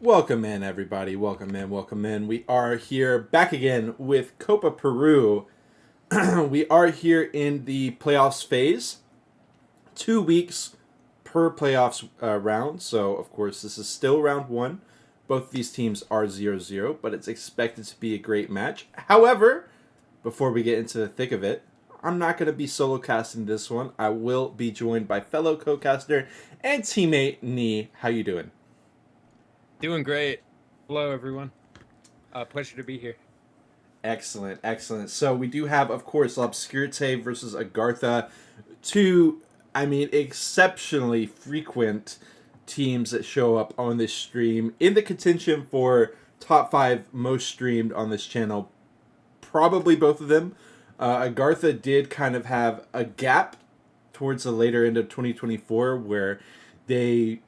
Welcome in, everybody. Welcome in, welcome in. We are here back again with Copa Peru. We are here in the playoffs phase. 2 weeks per playoffs round. So, of course, this is still round one. Both these teams are 0-0, but it's expected to be a great match. However, before we get into the thick of it, I'm not going to be solo casting this one. I will be joined by fellow co-caster and teammate Nee. How you doing? Doing great. Hello, everyone. Pleasure to be here. Excellent, excellent. So we do have, of course, Obscurite versus Agartha, two, exceptionally frequent teams that show up on this stream in the contention for top 5 most streamed on this channel. Probably both of them. Agartha did kind of have a gap towards the later end of 2024 where they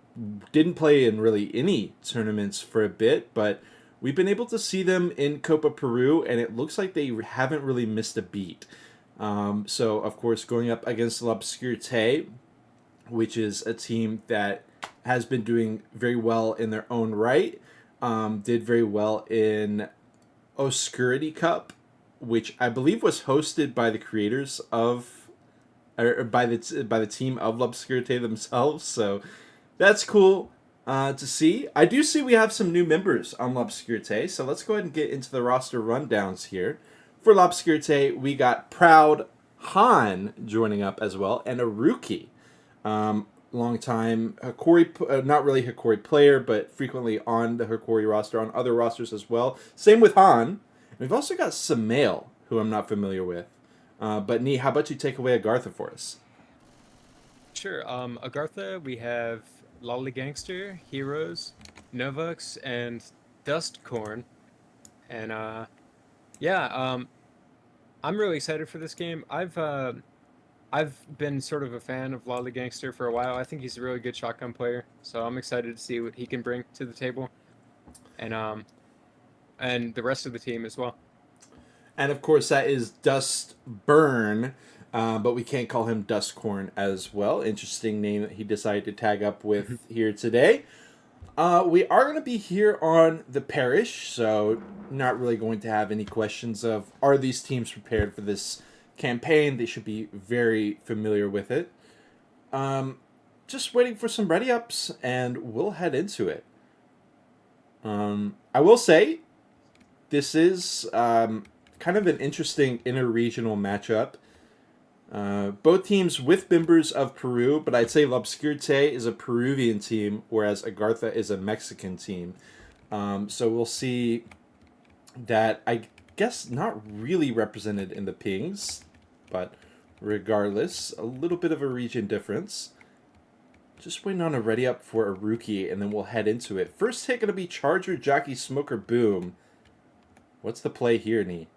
didn't play in really any tournaments for a bit, but we've been able to see them in Copa Peru, and it looks like they haven't really missed a beat. So, of course, going up against L'Obscurité, which is a team that has been doing very well in their own right, did very well in Oscurity Cup, which I believe was hosted by the creators of, or by the team of L'Obscurité themselves. So that's cool to see. I do see we have some new members on L'Obscurité, so let's go ahead and get into the roster rundowns here. For L'Obscurité, we got Proud Han joining up as well, and a rookie. Long time Hikori, not really Hikori player, but frequently on the Hikori roster, on other rosters as well. Same with Han. We've also got Samael, who I'm not familiar with. But Nee, how about you take away Agartha for us? Sure. Agartha, we have Lolly Gangster, Heroes, Novux, and Dustcorn. And I'm really excited for this game. I've been sort of a fan of Lolly Gangster for a while. I think he's a really good shotgun player, so I'm excited to see what he can bring to the table, and and the rest of the team as well. And of course, that is Dust Burn, but we can't call him Dustcorn as well. Interesting name that he decided to tag up with here today. We are going to be here on the Parish, so not really going to have any questions of are these teams prepared for this campaign. They should be very familiar with it. Just waiting for some ready ups, and we'll head into it. I will say, this is kind of an interesting interregional matchup. Both teams with members of Peru, but I'd say L'Obscurité is a Peruvian team, whereas Agartha is a Mexican team. So we'll see that, I guess, not really represented in the pings, but regardless, a little bit of a region difference. Just waiting on a ready up for a rookie, and then we'll head into it. First hit going to be Charger, Jockey, Smoker, Boom. What's the play here, Nee?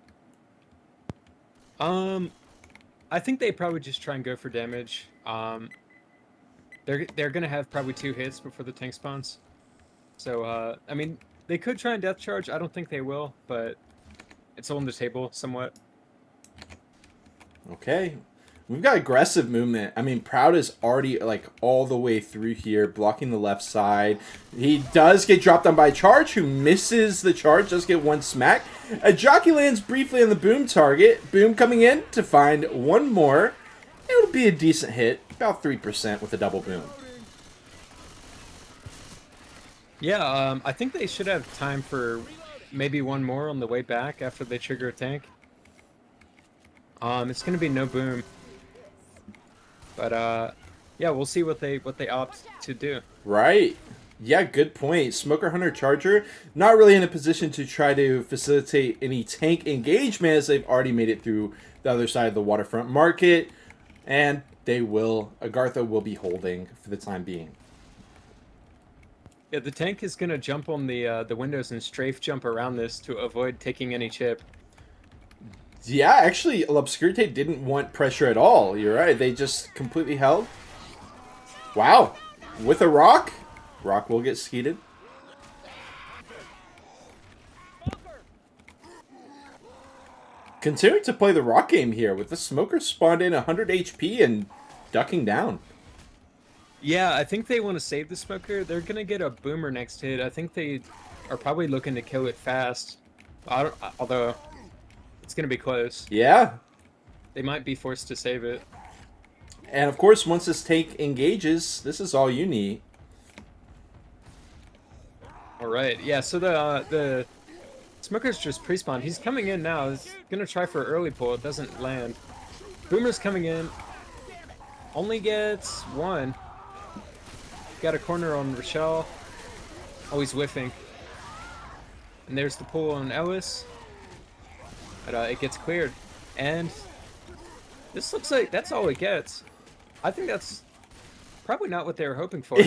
I think they probably just try and go for damage. They're gonna have probably 2 hits before the tank spawns. So I mean, they could try and death charge. I don't think they will, but it's on the table somewhat. Okay. We've got aggressive movement. I mean, Proud is already, like, all the way through here, blocking the left side. He does get dropped on by Charge, who misses the charge, does get one smack. A Jockey lands briefly on the Boom target. Boom coming in to find one more. It'll be a decent hit, about 3% with a double Boom. Yeah, I think they should have time for maybe one more on the way back after they trigger a tank. It's gonna be no Boom. But yeah, we'll see what they opt to do. Right. Yeah, good point. Smoker Hunter Charger, not really in a position to try to facilitate any tank engagement as they've already made it through the other side of the waterfront market. And Agartha will be holding for the time being. Yeah, the tank is gonna jump on the windows and strafe jump around this to avoid taking any chip. Yeah, actually, L'Obscurité didn't want pressure at all. You're right. They just completely held. Wow. With a rock? Rock will get skeeted. Continuing to play the rock game here with the smoker spawned in 100 HP and ducking down. Yeah, I think they want to save the smoker. They're gonna get a boomer next hit. I think they are probably looking to kill it fast. Although it's gonna be close. Yeah. They might be forced to save it. And of course, once this tank engages, this is all you need. All right. Yeah. So the smoker's just pre-spawned. He's coming in now. He's gonna try for early pull. It doesn't land. Boomer's coming in. Only gets one. Got a corner on Rochelle. Oh, he's whiffing. And there's the pull on Ellis. But it gets cleared. And this looks like that's all it gets. I think that's probably not what they were hoping for.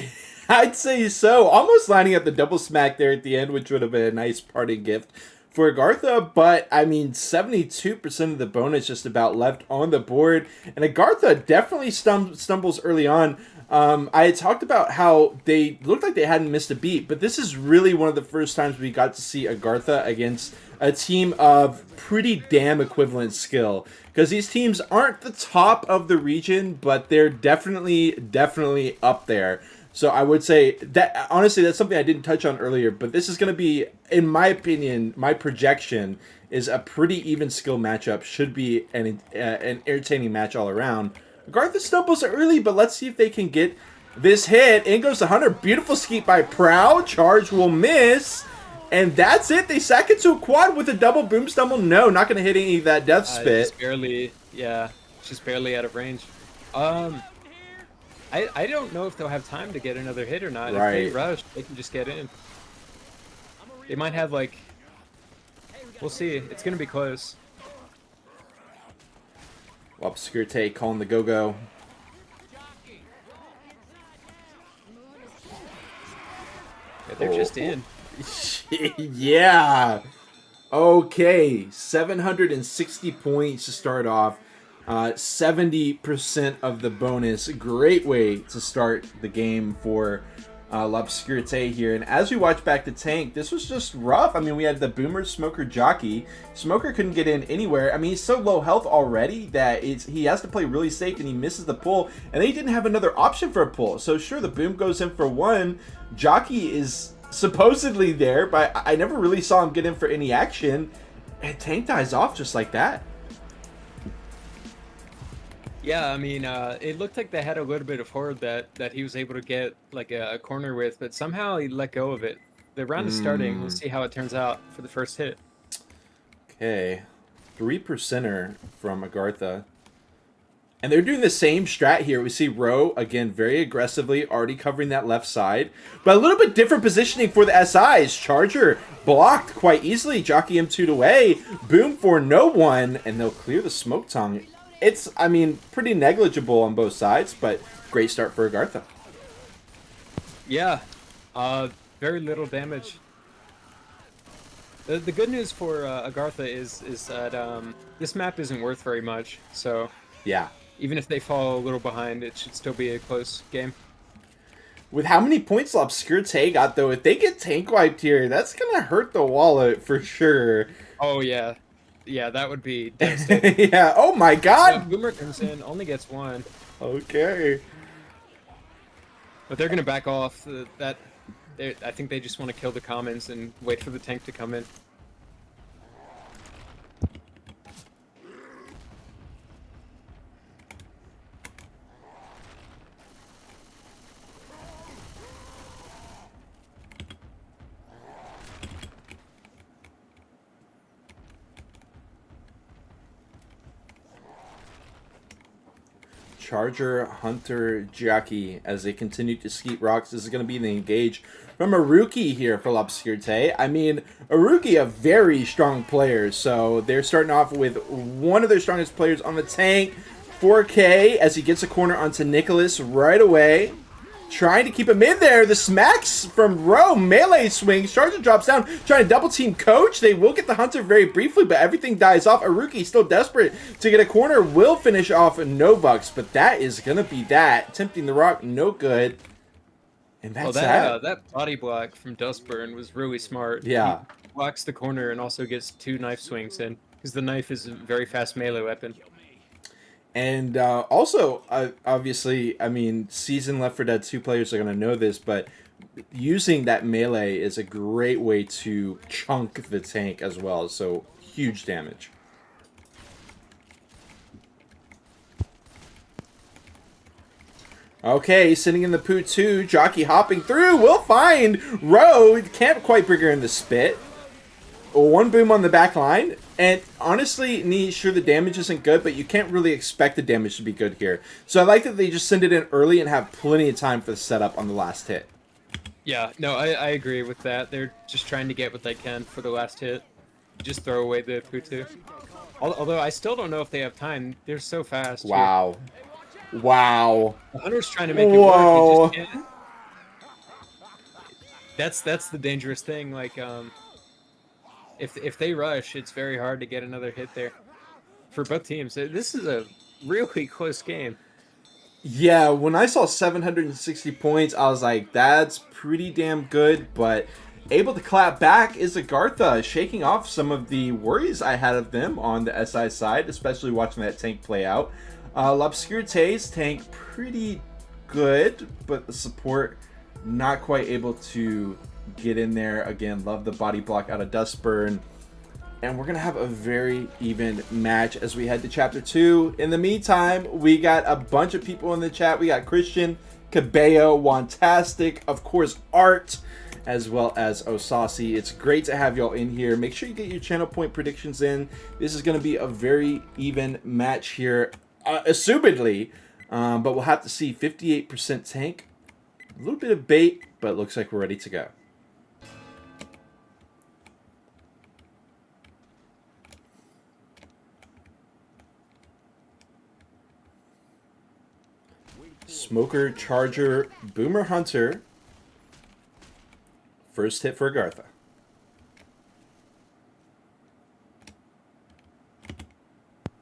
I'd say so. Almost lining up the double smack there at the end, which would have been a nice parting gift for Agartha, but I mean, 72% of the bonus just about left on the board, and Agartha definitely stumbles early on. I had talked about how they looked like they hadn't missed a beat, but this is really one of the first times we got to see Agartha against a team of pretty damn equivalent skill. Because these teams aren't the top of the region, but they're definitely up there. So I would say that, honestly, that's something I didn't touch on earlier, but this is going to be, in my opinion, my projection is a pretty even skill matchup. Should be an entertaining match all around. Agartha stumbles early, but let's see if they can get this hit. In goes the Hunter. Beautiful skeet by Proud. Charge will miss. And that's it. They sack it to a quad with a double boom stumble. No, not going to hit any of that death spit. Just barely, yeah, just barely out of range. I don't know if they'll have time to get another hit or not. Right. If they rush, they can just get in. They might have like, we'll see. It's gonna be close. Obscurite calling the go-go. Yeah, they're just in. Yeah. Okay, 760 points to start off. 70% of the bonus. Great way to start the game for L'Obscurite here. And as we watch back the tank, this was just rough. I mean, we had the Boomer, Smoker, Jockey. Smoker couldn't get in anywhere. I mean, he's so low health already that he has to play really safe, and he misses the pull. And they didn't have another option for a pull. So sure, the Boom goes in for one. Jockey is supposedly there, but I never really saw him get in for any action. And tank dies off just like that. Yeah, I mean, it looked like they had a little bit of horde that he was able to get like a corner with, but somehow he let go of it. The round is starting. We'll see how it turns out for the first hit. Okay, 3%er from Agartha. And they're doing the same strat here. We see Rowe, again, very aggressively, already covering that left side. But a little bit different positioning for the SIs. Charger blocked quite easily. Jockey M2'd away. Boom for no one. And they'll clear the smoke tongue. It's, I mean, pretty negligible on both sides, but great start for Agartha. Yeah, very little damage. The good news for Agartha is that this map isn't worth very much, so Yeah. even if they fall a little behind, it should still be a close game. With how many points L'Obscurite got, though, if they get tank wiped here, that's going to hurt the wallet for sure. Oh, yeah. Yeah, that would be devastating. Yeah, oh my god! Boomer comes in, only gets one. Okay. But they're going to back off. I think they just want to kill the commons and wait for the tank to come in. Charger, Hunter, Jockey, as they continue to skeet rocks. This is going to be the engage from a rookie here for L'Obscurite. I mean, a rookie, a very strong player. So they're starting off with one of their strongest players on the tank. 4K as he gets a corner onto Nicholas right away. Trying to keep him in there. The smacks from Rowe. Melee swings. Charger drops down. Trying to double team Coach. They will get the Hunter very briefly, but everything dies off. Aruki still desperate to get a corner. Will finish off Novux, but that is going to be that. Tempting the rock. No good. And that's that body block from Dustburn was really smart. Yeah. He blocks the corner and also gets 2 knife swings in, because the knife is a very fast melee weapon. And also, obviously, I mean, seasoned Left 4 Dead 2 players are going to know this, but using that melee is a great way to chunk the tank as well. So, huge damage. Okay, sitting in the poo 2, Jockey hopping through, will find Roe, can't quite bring her in the spit. One boom on the back line, and honestly, sure the damage isn't good, but you can't really expect the damage to be good here. So I like that they just send it in early and have plenty of time for the setup on the last hit. Yeah, no, I agree with that. They're just trying to get what they can for the last hit. Just throw away the Putu. Although I still don't know if they have time. They're so fast. Wow. Here. Wow. The Hunter's trying to make it work. He just can't. That's the dangerous thing. Like, if they rush, it's very hard to get another hit there for both teams. This is a really close game. Yeah, when I saw 760 points, I was like, that's pretty damn good, but able to clap back is Agartha, shaking off some of the worries I had of them on the SI side, especially watching that tank play out. L'Obscurité's tank pretty good, but the support not quite able to get in there. Again, love the body block out of Dustburn. And we're going to have a very even match as we head to Chapter 2. In the meantime, we got a bunch of people in the chat. We got Christian, Cabello, Wantastic, of course, Art, as well as Osasi. It's great to have y'all in here. Make sure you get your channel point predictions in. This is going to be a very even match here, assumedly. But we'll have to see. 58% tank. A little bit of bait, but it looks like we're ready to go. Smoker, Charger, Boomer, Hunter. First hit for Agartha.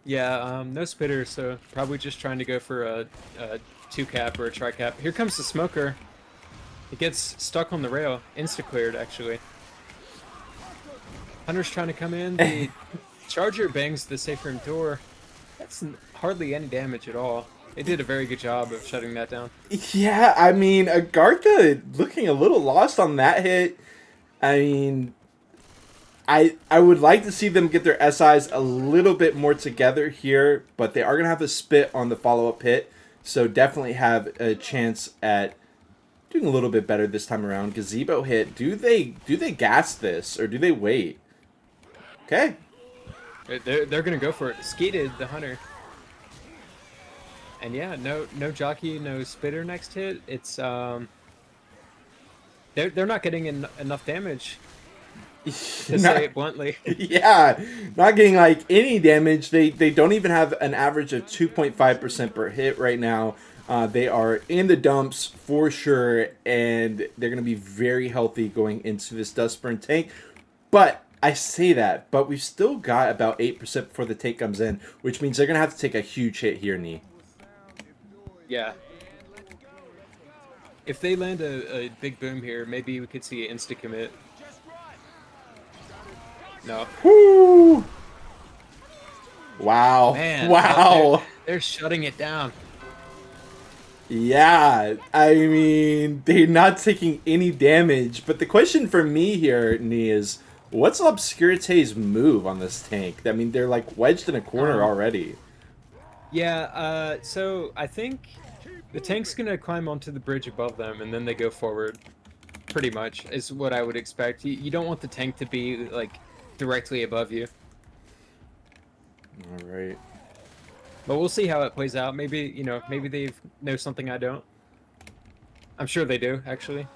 Yeah, no spitter, so probably just trying to go for a 2-cap or a tri-cap. Here comes the Smoker. It gets stuck on the rail. Insta-cleared, actually. Hunter's trying to come in. The Charger bangs the safe room door. That's hardly any damage at all. They did a very good job of shutting that down. Yeah, I mean, Agartha looking a little lost on that hit. I mean, I would like to see them get their SIs a little bit more together here, but they are going to have to spit on the follow-up hit, so definitely have a chance at doing a little bit better this time around. Gazebo hit. Do they gas this, or do they wait? Okay. They're going to go for it. Skeeted the Hunter. And yeah, no jockey, no spitter next hit. It's they're not getting enough damage. To say it bluntly. Yeah, not getting like any damage. They don't even have an average of 2.5% per hit right now. They are in the dumps for sure, and they're going to be very healthy going into this Dustburn tank. But I say that, but we've still got about 8% before the tank comes in, which means they're going to have to take a huge hit here, Nee. Yeah. If they land a big boom here, maybe we could see an insta-commit. No. Woo! Wow. Man, wow. they're shutting it down. Yeah, I mean, they're not taking any damage. But the question for me here, Nee, is what's L'Obscurité's move on this tank? I mean, they're like wedged in a corner already. Yeah, so I think the tank's gonna climb onto the bridge above them, and then they go forward. Pretty much, is what I would expect. You don't want the tank to be, like, directly above you. All right. But we'll see how it plays out. Maybe, you know, maybe they know something I don't. I'm sure they do, actually.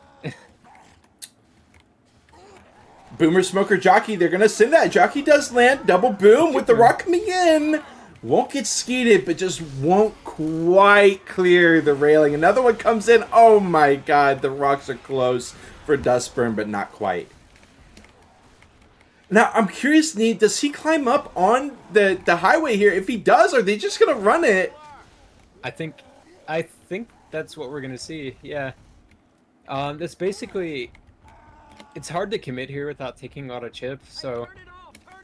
Boomer, Smoker, Jockey, they're going to send that. Jockey does land. Double boom with the rock coming in. Won't get skeeted, but just won't quite clear the railing. Another one comes in. Oh my god, the rocks are close for Dustburn, but not quite. Now, I'm curious, Nee, does he climb up on the highway here? If he does, are they just going to run it? I think that's what we're going to see, yeah. That's basically... It's hard to commit here without taking a lot of chip, so...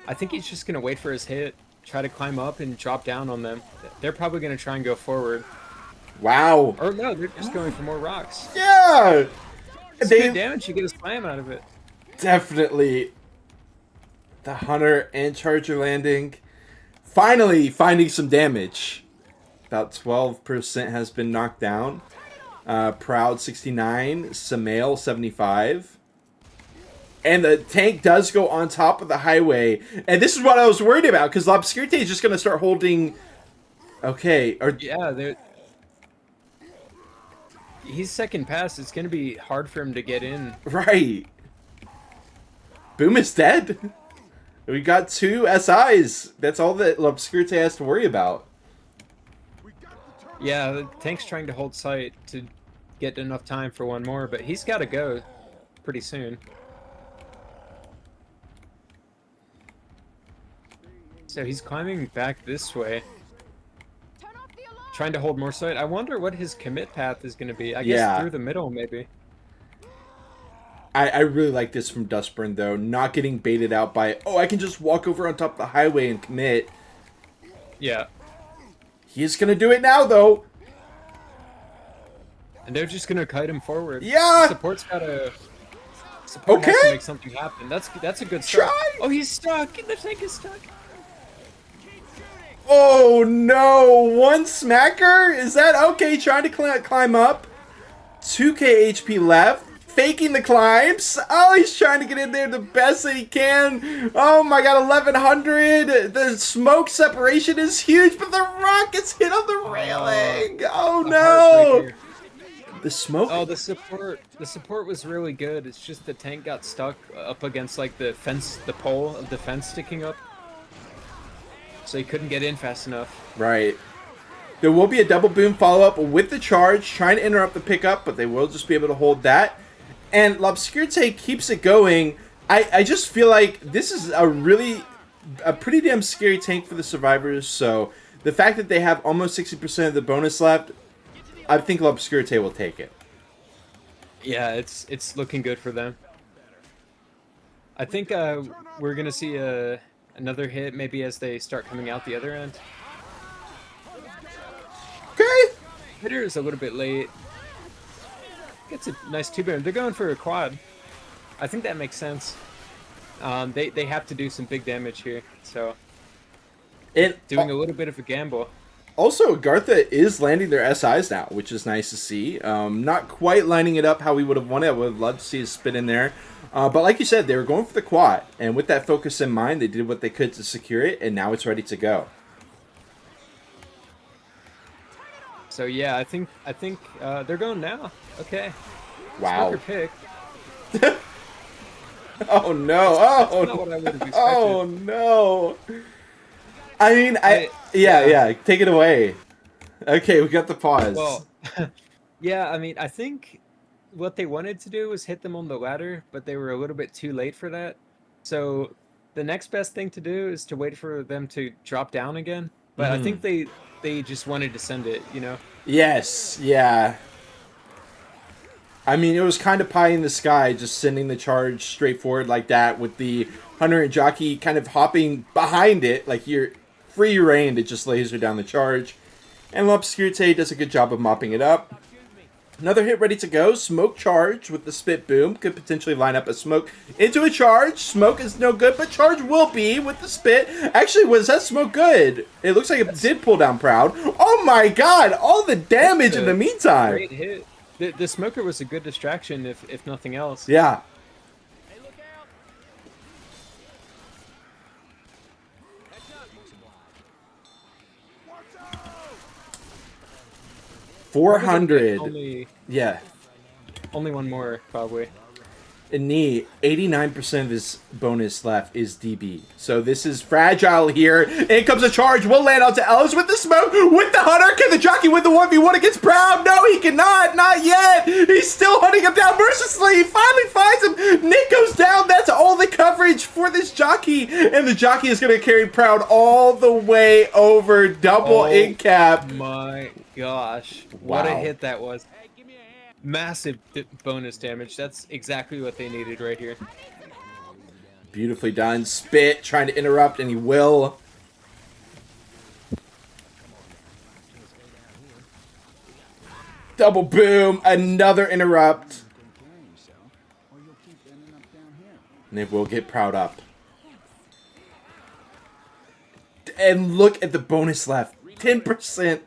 I think he's just going to wait for his hit, try to climb up and drop down on them. They're probably going to try and go forward. Wow. Or no, they're just going for more rocks. Yeah. It's good damage. You get a slam out of it. Definitely. The Hunter and Charger landing. Finally finding some damage. About 12% has been knocked down. Proud 69. Samael 75. And the tank does go on top of the highway. And this is what I was worried about, because L'Obscurite is just going to start holding... Okay. Yeah, he's second pass. It's going to be hard for him to get in. Right. Boom is dead. We got 2 SIs. That's all that L'Obscurite has to worry about. Yeah, the tank's trying to hold sight to get enough time for one more, but he's got to go pretty soon. So he's climbing back this way, trying to hold more sight. I wonder what his commit path is going to be. I guess through the middle, maybe. I really like this from Dustburn, though. Not getting baited out by, oh, I can just walk over on top of the highway and commit. Yeah. He's going to do it now, though. And they're just going to kite him forward. Yeah. The support's got to... Support has to make something happen. That's a good start. Try. Oh, he's stuck. The tank is stuck. Oh, no. 1 smacker? Is that okay? Trying to climb up. 2k HP left. Faking the climbs. Oh, he's trying to get in there the best that he can. Oh my god, 1100. The smoke separation is huge, but the rock gets hit on the railing. Oh no. The smoke. Oh, the support was really good. It's just the tank got stuck up against like the fence, the pole of the fence sticking up. So he couldn't get in fast enough. Right. There will be a double boom follow-up with the charge, trying to interrupt the pickup, but they will just be able to hold that. And L'Obscurite keeps it going. I just feel like this is a pretty damn scary tank for the survivors. So the fact that they have almost 60% of the bonus left, I think L'Obscurite will take it. Yeah, it's looking good for them. I think we're gonna see another hit maybe as they start coming out the other end. Okay. Hitter is a little bit late. Gets a nice 2-boom. They're going for a quad. I think that makes sense. They have to do some big damage here, so doing a little bit of a gamble. Also, Agartha is landing their SIs now, which is nice to see. Not quite lining it up how we would have wanted. I would have loved to see a spit in there. But like you said, they were going for the quad, and with that focus in mind, they did what they could to secure it, and now it's ready to go. So yeah, I think they're going now. Okay. Wow. Pick. Oh no! That's not what I would have expected. Oh no! I mean, yeah. Take it away. Okay, we got the pause. Well, yeah. I mean, I think what they wanted to do was hit them on the ladder, but they were a little bit too late for that. So the next best thing to do is to wait for them to drop down again. But I think they just wanted to send it, you know? Yes, yeah. I mean, it was kind of pie in the sky, just sending the charge straight forward like that with the Hunter and Jockey kind of hopping behind it, like you're free reign to just laser down the charge. And L'Obscurite does a good job of mopping it up. Another hit ready to go. Smoke charge with the spit boom. Could potentially line up a smoke into a charge. Smoke is no good, but charge will be with the spit. Actually, was that smoke good? It looks like it did pull down Proud. Oh my god! All the damage in the meantime. Great hit. The smoker was a good distraction, if nothing else. Yeah. 400. Yeah. Only one more, probably. In knee, 89% of his bonus left is DB. So this is fragile here. In comes a charge. We'll land onto Ellis with the smoke. With the Hunter. Can the Jockey win the 1v1 against Proud? No, he cannot. Not yet. He's still hunting him down mercilessly. He finally finds him. Nick goes down. That's all the coverage for this Jockey. And the Jockey is going to carry Proud all the way over. Double in cap. My gosh. Wow. What a hit that was. Massive bonus damage. That's exactly what they needed right here. Beautifully done. Spit trying to interrupt, and he will. Double boom. Another interrupt. And it will get Proud up. And look at the bonus left. 10%.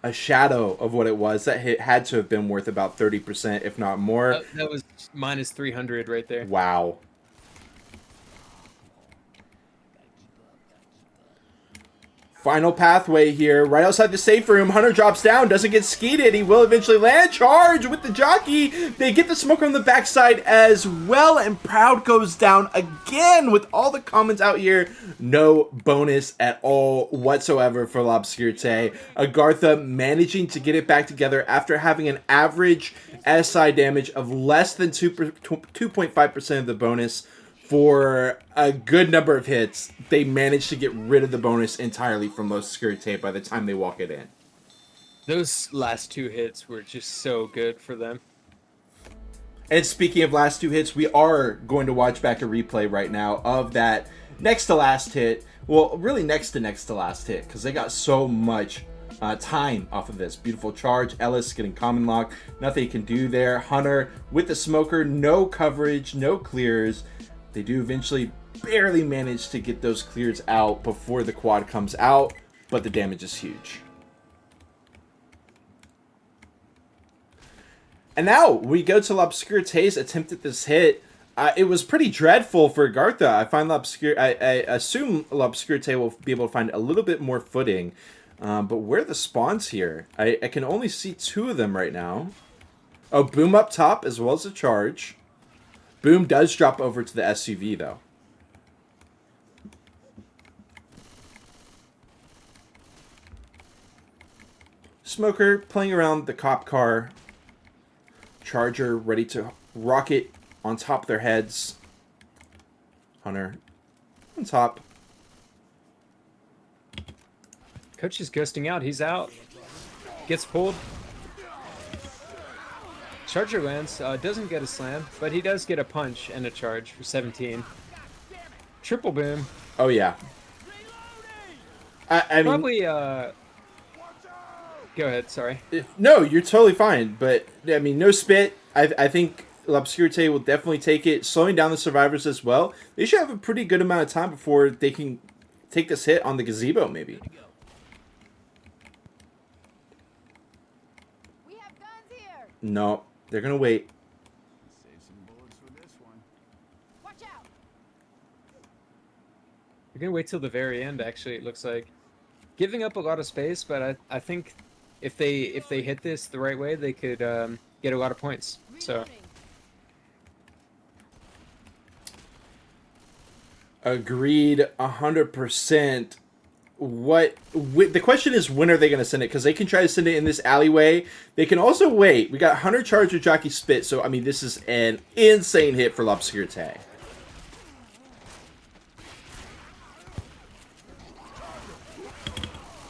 A shadow of what it was. That hit had to have been worth about 30%, if not more. That was minus 300 right there. Wow. Final pathway here, right outside the safe room. Hunter drops down, doesn't get skeeted. He will eventually land. Charge with the jockey. They get the smoke on the backside as well, and Proud goes down again with all the comments out here. No bonus at all whatsoever for L'Obscurité. Agartha managing to get it back together after having an average SI damage of less than 2.5% of the bonus. For a good number of hits, they managed to get rid of the bonus entirely from L'Obscurité by the time they walk it in. Those last 2 hits were just so good for them. And speaking of last 2 hits, we are going to watch back a replay right now of that next to last hit. Well, really next to last hit, because they got so much time off of this. Beautiful charge. Ellis getting common lock. Nothing he can do there. Hunter with the smoker. No coverage. No clears. They do eventually barely manage to get those clears out before the quad comes out, but the damage is huge. And now we go to L'Obscurité's attempt at this hit. It was pretty dreadful for Agartha. I assume L'Obscurité will be able to find a little bit more footing. But where are the spawns here? I can only see 2 of them right now. Oh, boom up top as well as a charge. Boom does drop over to the SUV, though. Smoker playing around the cop car. Charger ready to rocket on top of their heads. Hunter on top. Coach is ghosting out. He's out. Gets pulled. Charger lands, doesn't get a slam, but he does get a punch and a charge for 17. Triple boom. Oh, yeah. I mean... Probably, Go ahead, sorry. No, you're totally fine, but, I mean, no spit. I think L'Obscurité will definitely take it, slowing down the survivors as well. They should have a pretty good amount of time before they can take this hit on the gazebo, maybe. We have guns here. No. They're going to wait. Save some bullets for this one. Watch out. We're going to wait till the very end, actually, it looks like. Giving up a lot of space, but I think if they hit this the right way, they could get a lot of points. So Agreed 100%. The question is, when are they going to send it? Because they can try to send it in this alleyway. They can also wait. We got Hunter charge with Jockey Spit, so I mean this is an insane hit for L'Obscurité.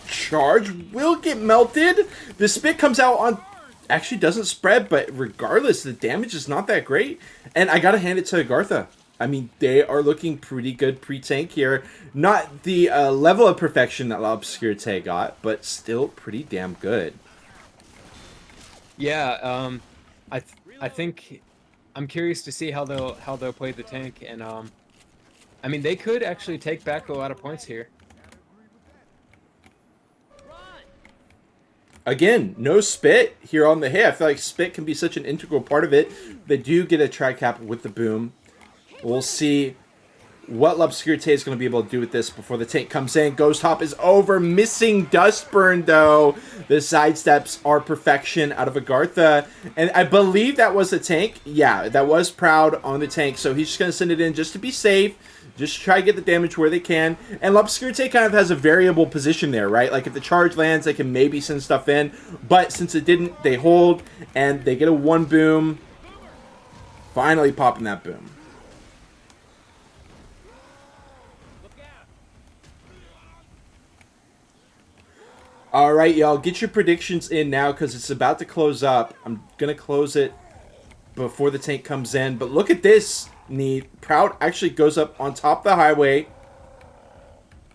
Charge will get melted. The spit comes out on, actually doesn't spread, but regardless, the damage is not that great. And I gotta hand it to Agartha. I mean, they are looking pretty good pre-tank here. Not the level of perfection that L'Obscurité got, but still pretty damn good. yeah, I think I'm curious to see how they'll play the tank, and I mean they could actually take back a lot of points here. Again, no spit here on the hit. I feel like spit can be such an integral part of it. They do get a tri-cap with the boom. We'll see what L'Obscurité is going to be able to do with this before the tank comes in. Ghost Hop is over. Missing Dust Burn, though. The sidesteps are perfection out of Agartha. And I believe that was the tank. Yeah, that was Proud on the tank. So he's just going to send it in just to be safe. Just try to get the damage where they can. And L'Obscurité kind of has a variable position there, right? Like if the charge lands, they can maybe send stuff in. But since it didn't, they hold. And they get a 1 boom. Finally popping that boom. All right, y'all, get your predictions in now because it's about to close up. I'm going to close it before the tank comes in. But look at this. Proud actually goes up on top of the highway.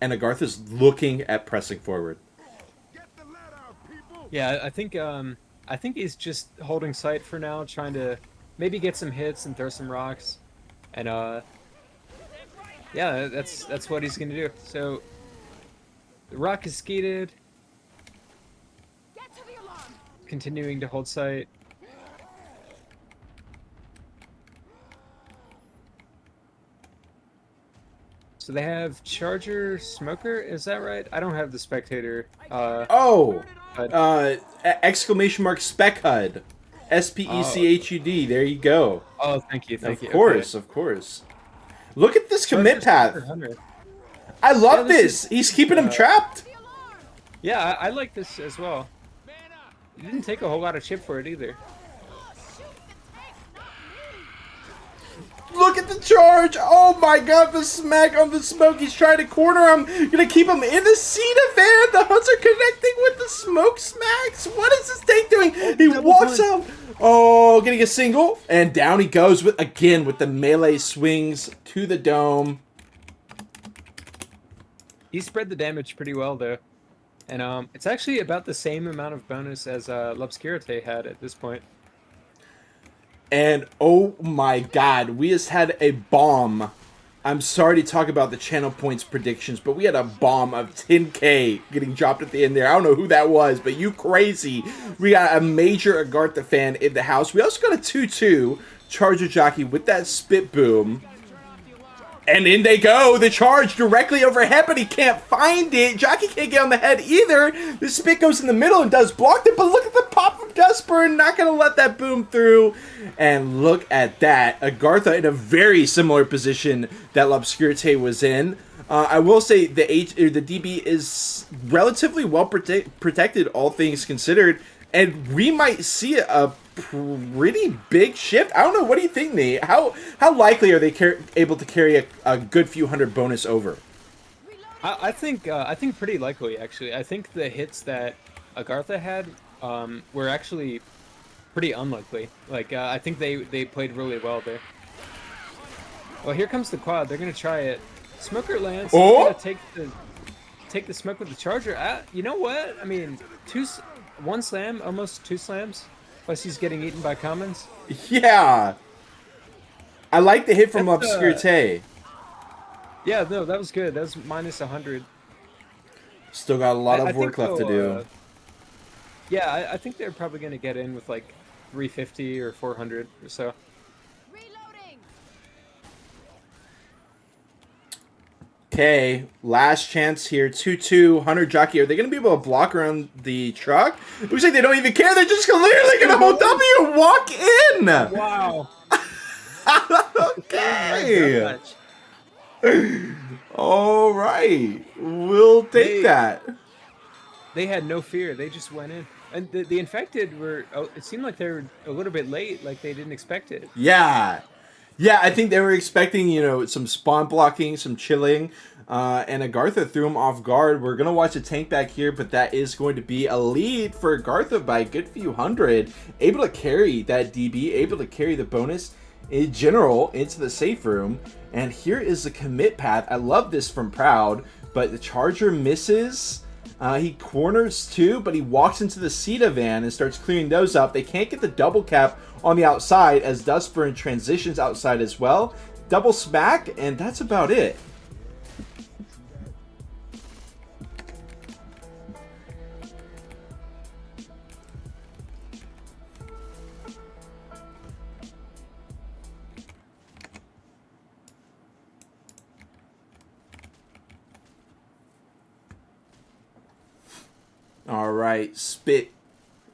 And Agartha's looking at pressing forward. Yeah, I think I think he's just holding sight for now, trying to maybe get some hits and throw some rocks. And yeah, that's what he's gonna do. So the rock is skeeted, Get to the alarm. continuing to hold sight. So they have Charger Smoker, is that right? I don't have the spectator. Oh, But exclamation mark spec HUD. SPECHUD. There you go. oh, thank you, thank Of you. course, of course. Look at this commit path. Smoker Hunter. I love Yeah, this this. is- He's keeping him trapped. The alarm. Yeah, I like this as well. It didn't take a whole lot of chip for it either. Shoot the tank, not me. Look at the charge. Oh my god, the smack on the smoke. He's trying to corner him. Gonna keep him in the Cena van. The Huns are connecting with the smoke smacks. What is this tank doing? He double walks punch. out. Oh, getting a single. And down he goes with again with the melee swings to the dome. He spread the damage pretty well though. And it's actually about the same amount of bonus as L'Obscurite had at this point. And oh my god, we just had a bomb. I'm sorry to talk about the channel points predictions, but we had a bomb of 10k getting dropped at the end there. I don't know who that was, but you crazy. We got a major Agartha fan in the house. We also got a 2-2 Charger Jockey with that spit boom. And in they go, the charge directly overhead, but he can't find it. Jockey can't get on the head either. The spit goes in the middle and does block it, but look at the pop from Dustburn. Not going to let that boom through. And look at that. Agartha in a very similar position that L'Obscurite was in. I will say the DB is relatively well protected, all things considered. And we might see a pretty big shift. I don't know. What do you think, Nate? How likely are they able to carry a good few hundred bonus over? I think pretty likely actually. I think the hits that Agartha had were actually pretty unlikely. Like I think they played really well there. Well, here comes the quad. They're gonna try it. Smoker lands. Oh! Gonna take the smoke with the charger. You know what? I mean, one slam, almost two slams. Plus he's getting eaten by commons. Yeah. I like the hit from That's, L'Obscurite. Yeah, no, that was good. That was minus 100. Still got a lot I of work think left to they'll, do. Yeah, I think they're probably going to get in with like 350 or 400 or so. Reloading. Okay, last chance here. 2-2, Hunter Jockey. Are they going to be able to block around the truck? Looks like they don't even care. They're just literally going to hold W and walk in. Wow. Okay. All right. We'll take that. They had no fear. They just went in. And the infected were, it seemed like they were a little bit late, like they didn't expect it. Yeah. Yeah, I think they were expecting, some spawn blocking, some chilling, and Agartha threw him off guard. We're going to watch a tank back here, but that is going to be a lead for Agartha by a good few hundred. Able to carry that DB, able to carry the bonus in general into the safe room. And here is the commit path. I love this from Proud, but the Charger misses. He corners too, but he walks into the Cena van and starts clearing those up. They can't get the double cap on the outside as Dustburn transitions outside as well. Double smack, and that's about it. All right, Spit,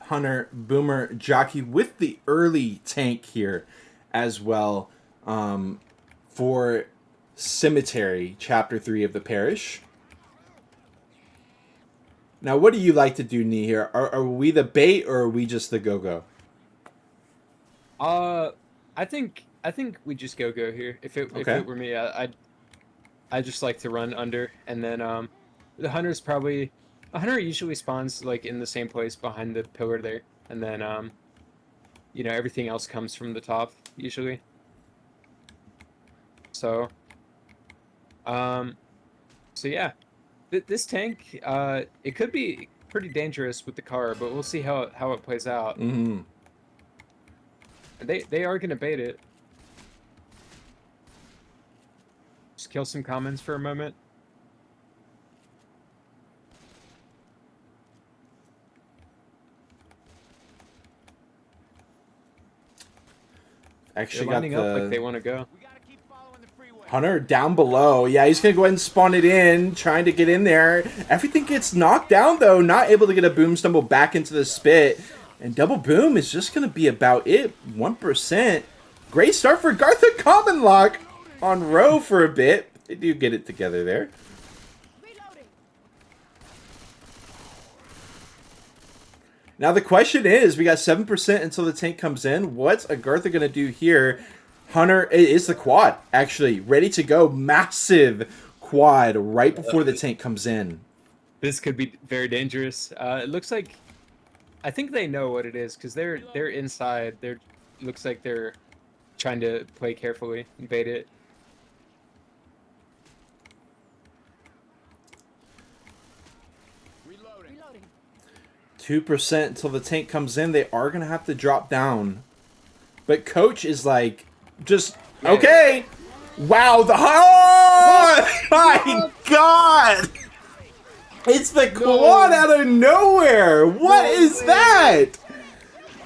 Hunter, Boomer, Jockey with the early tank here as well for Cemetery, Chapter 3 of the Parish. Now, what do you like to do, Nee, here? Are we the bait or are we just the go-go? I think we just go here. If it were me, I just like to run under, and then the hunter's probably a hunter usually spawns like in the same place behind the pillar there, and then everything else comes from the top usually. So yeah, this tank it could be pretty dangerous with the car, but we'll see how it plays out. Mm-hmm. They are gonna bait it. Just kill some commons for a moment. Actually They're got lining up like they the want to go. We gotta keep following the freeway. Hunter down below. Yeah, he's going to go ahead and spawn it in, trying to get in there. Everything gets knocked down, though. Not able to get a boom stumble back into the spit. And double boom is just going to be about it. 1%. Great start for Agartha. Common lock on row for a bit. They do get it together there. Reloading. Now the question is, we got 7% until the tank comes in. What's Agartha going to do here? Hunter, it is the quad, actually, ready to go. Massive quad right before the tank comes in. This could be very dangerous. It looks like, I think they know what it is because they're inside. Looks like they're trying to play carefully and bait it. Reloading. Reloading. 2% until the tank comes in. They are going to have to drop down. But Coach is like, just, okay. Wow, oh my God. It's the quad out of nowhere. What is that?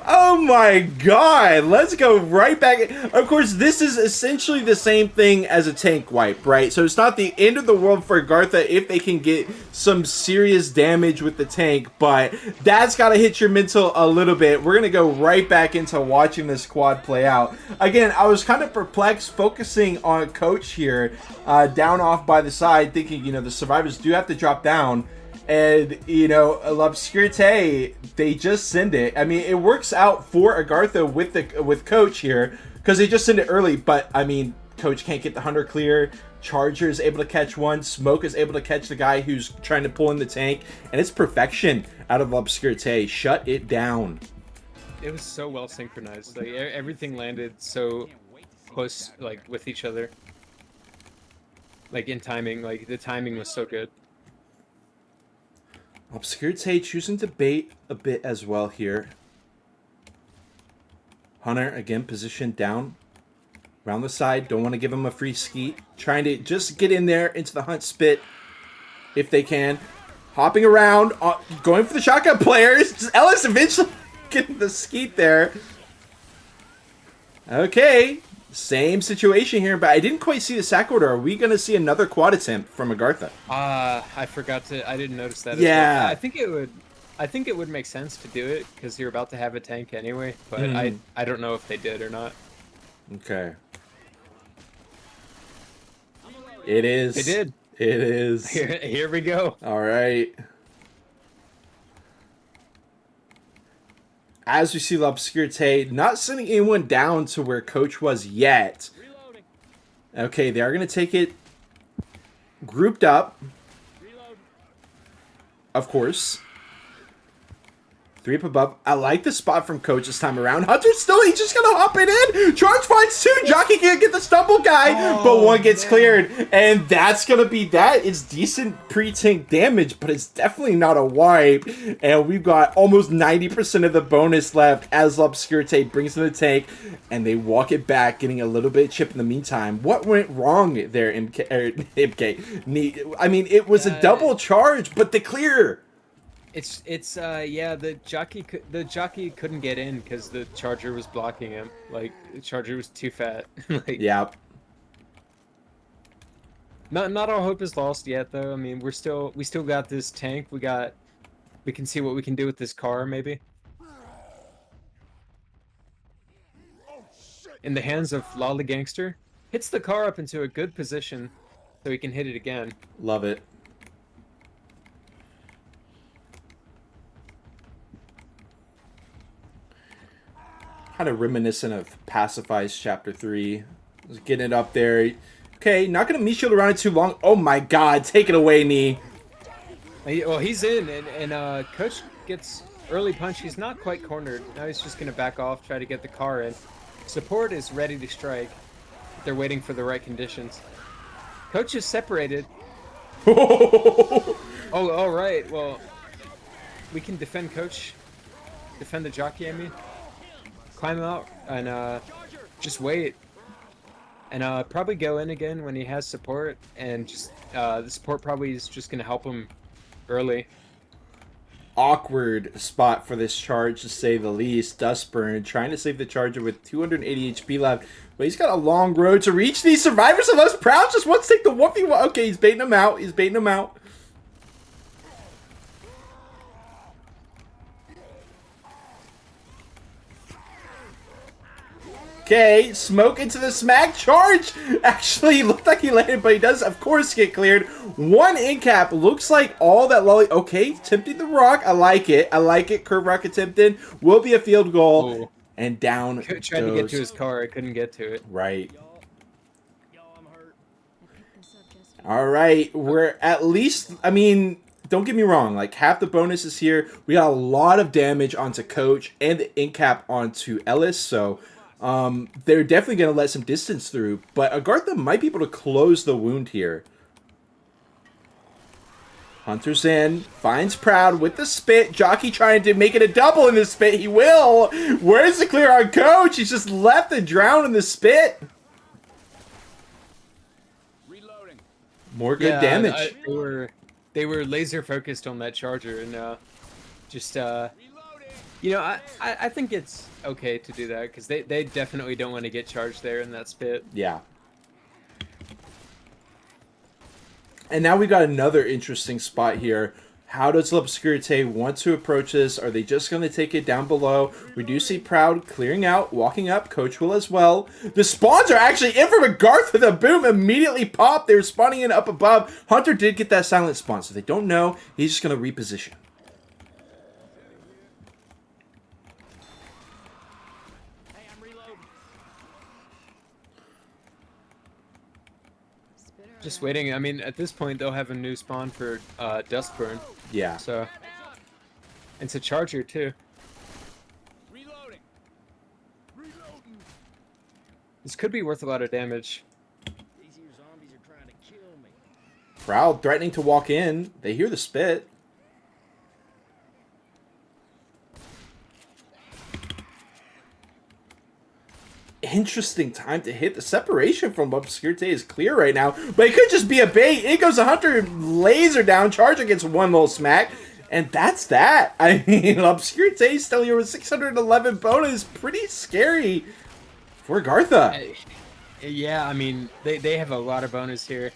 Oh my God. Let's go right back. Of course, this is essentially the same thing as a tank wipe, right? So it's not the end of the world for Agartha if they can get some serious damage with the tank, but that's got to hit your mental a little bit. We're going to go right back into watching this quad play out. Again, I was kind of perplexed focusing on Coach here, down off by the side, thinking, you know, the survivors do have to drop down. And, you know, L'Obscurité, they just send it. I mean, it works out for Agartha with Coach here, because they just send it early. But, I mean, Coach can't get the Hunter clear. Charger is able to catch one. Smoke is able to catch the guy who's trying to pull in the tank. And it's perfection out of L'Obscurité. Shut it down. It was so well synchronized. Like everything landed so close, like with each other. Like in timing, like the timing was so good. L'Obscurité choosing to bait a bit as well here. Hunter, again, positioned down. Around the side. Don't want to give him a free skeet. Trying to just get in there into the hunt spit. If they can. Hopping around. Going for the shotgun players. Ellis eventually getting the skeet there. Okay. Same situation here, but I didn't quite see the sack order. Are we going to see another quad attempt from Agartha? I forgot to. I didn't notice that. Yeah. As well. I think it would make sense to do it because you're about to have a tank anyway. But I don't know if they did or not. Okay. It is. They did. It is. Here we go. All right. As we see L'Obscurité not sending anyone down to where Coach was yet. Reloading. Okay, they are going to take it grouped up. Reload. Of course. 3 up above. I like the spot from Coach this time around. Hunter's still, he's just going to hop it in. Charge finds 2. Jockey can't get the stumble guy, but 1 gets cleared. And that's going to be that. It's decent pre-tank damage, but it's definitely not a wipe. And we've got almost 90% of the bonus left as L'Obscurité brings in the tank. And they walk it back, getting a little bit of chip in the meantime. What went wrong there, MK? I mean, it was a double charge, but the clear. It's yeah, the jockey couldn't get in because the charger was blocking him. Like the charger was too fat. Like, Yeah. Not all hope is lost yet though. I mean, we still got this tank. We can see what we can do with this car maybe. In the hands of Lolly Gangster, hits the car up into a good position so he can hit it again. Love it. Kind of reminiscent of Pacifies Chapter 3. Just getting it up there. Okay, not going to meat shield around it too long. Oh my God, take it away, knee. Well, he's in, and Coach gets early punch. He's not quite cornered. Now he's just going to back off, try to get the car in. Support is ready to strike. They're waiting for the right conditions. Coach is separated. Oh, all right. Well, we can defend coach, defend the jockey. I mean, climb out and just wait, and probably go in again when he has support, and just the support probably is just gonna help him early. Awkward spot for this charge, to say the least. Dustburn trying to save the charger with 280 HP left, but he's got a long road to reach. These survivors of us proud just wants to take the 1v1. Okay, he's baiting him out. He's baiting him out. Okay, smoke into the smack. Charge actually looked like he landed, but he does, of course, get cleared. One in cap. Looks like all that lolly. Okay, tempting the rock. I like it. I like it. Curve rock attempted. Will be a field goal. Ooh. And down Tried to goes. get to his car, I couldn't get to it. Right. Yo, I'm hurt. I picked this up just for All right. We're at least, I mean, don't get me wrong. Like, half the bonuses here. We got a lot of damage onto Coach and the in cap onto Ellis. So, they're definitely going to let some distance through. But Agartha might be able to close the wound here. Hunter's in, finds Proud with the spit. Jockey trying to make it a double in the spit. He will. Where's the clear on Coach? He's just left and drowned in the spit. Reloading. More good damage. They were laser focused on that charger, and just Reloading. you know, I think it's okay to do that because they definitely don't want to get charged there in that spit. Yeah. And now we got another interesting spot here. How does L'Obscurité want to approach this? Are they just going to take it down below? We do see Proud clearing out, walking up. Coach will as well. The spawns are actually in from Agartha. The boom immediately popped. They were spawning in up above. Hunter did get that silent spawn, so they don't know. He's just going to reposition. Hey, I'm reloading. spit her Just around. waiting. I mean, at this point they'll have a new spawn for Dustburn, Yeah. so it's a charger too. Reloading. Reloading. This could be worth a lot of damage. These here zombies are trying to kill me. Proud threatening to walk in. They hear the spit. Interesting time to hit. The separation from Obscurité is clear right now, but it could just be a bait. In goes a Hunter, laser down. Charger gets one little smack, and that's that. I mean, Obscurité still here with 611 bonus. Pretty scary for Agartha. Yeah, I mean they have a lot of bonus here,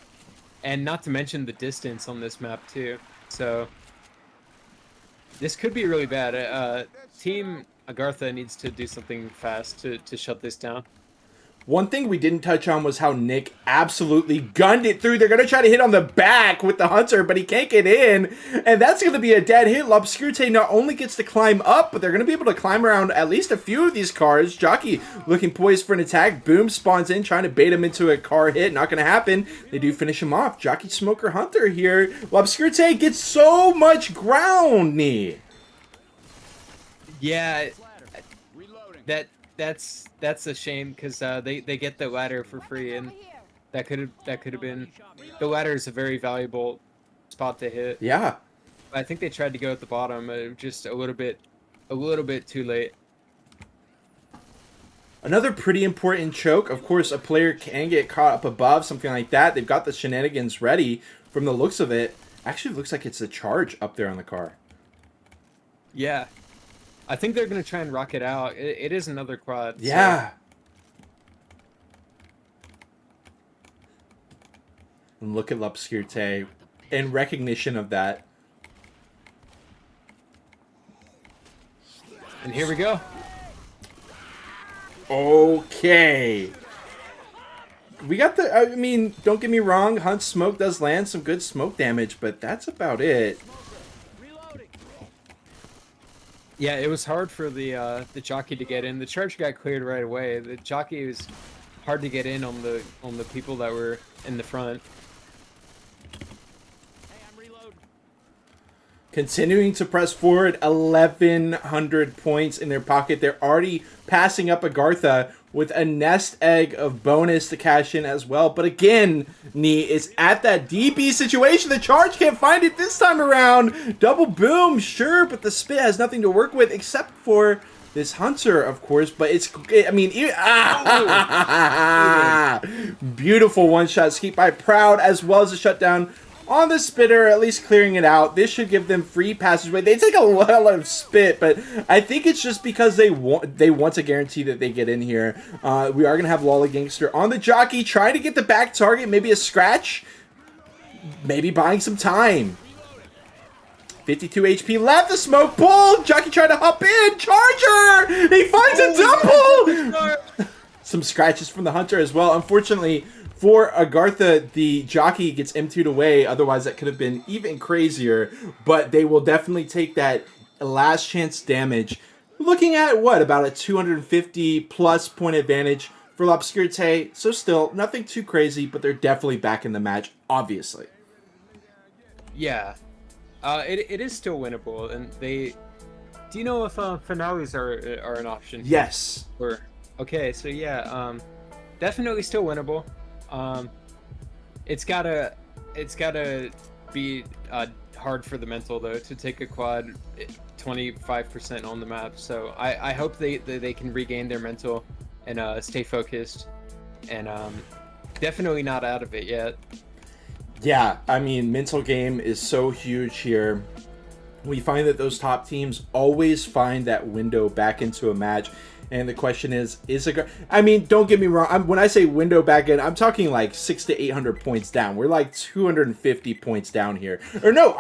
and not to mention the distance on this map too. So this could be really bad. Team Agartha needs to do something fast to shut this down. One thing we didn't touch on was how Nick absolutely gunned it through. They're going to try to hit on the back with the Hunter, but he can't get in. And that's going to be a dead hit. L'Obscurité not only gets to climb up, but they're going to be able to climb around at least a few of these cars. Jockey looking poised for an attack. Boom spawns in, trying to bait him into a car hit. Not going to happen. They do finish him off. Jockey, Smoker, Hunter here. L'Obscurité gets so much ground, knee. Yeah, Reloading. that's a shame because they get the ladder for free, and Over here. that could have been the ladder is a very valuable spot to hit. Yeah. I think they tried to go at the bottom, just a little bit too late. Another pretty important choke. Of course, a player can get caught up above, something like that. They've got the shenanigans ready from the looks of it. Actually, it looks like it's a charge up there on the car. Yeah, I think they're gonna try and rock it out. It is another quad. so- Yeah. And look at L'Obscurité in recognition of that. And here we go. Okay. We got the, I mean, don't get me wrong, Hunt's smoke does land some good smoke damage, but that's about it. Reloading. Yeah, it was hard for the jockey to get in. The charge got cleared right away. The jockey was hard to get in on the people that were in the front. Hey, I'm reloading. continuing to press forward. 1,100 points in their pocket. They're already passing up Agartha with a nest egg of bonus to cash in as well. But again, Nee is at that DB situation. The charge can't find it this time around. Double boom, sure, but the spit has nothing to work with except for this hunter, of course. But beautiful one-shot skeet by Proud, as well as a shutdown on the spitter, at least clearing it out. This should give them free passageway. They take a lot of spit, but I think it's just because they want to guarantee that they get in here. We are going to have Lolly Gangster on the jockey, trying to get the back target, maybe a scratch, maybe buying some time. 52 HP left, the smoke pull, jockey trying to hop in, Charger! He finds a double! Some scratches from the hunter as well. Unfortunately, for Agartha, the jockey gets M2'd away. Otherwise, that could have been even crazier. But they will definitely take that last chance damage. Looking at, what, about a 250-plus point advantage for L'Obscurité. So still, nothing too crazy, but they're definitely back in the match, obviously. Yeah. It is still winnable. And they... Do you know if finales are an option? Yes. Okay, so yeah, definitely still winnable. It's gotta be hard for the mental though to take a quad 25% on the map. So I hope they can regain their mental and stay focused, and definitely not out of it yet. Yeah, I mean, mental game is so huge here. We find that those top teams always find that window back into a match. And the question is I mean, don't get me wrong. When I say window back in, I'm talking like 600 to 800 points down. We're like 250 points down here. Or no,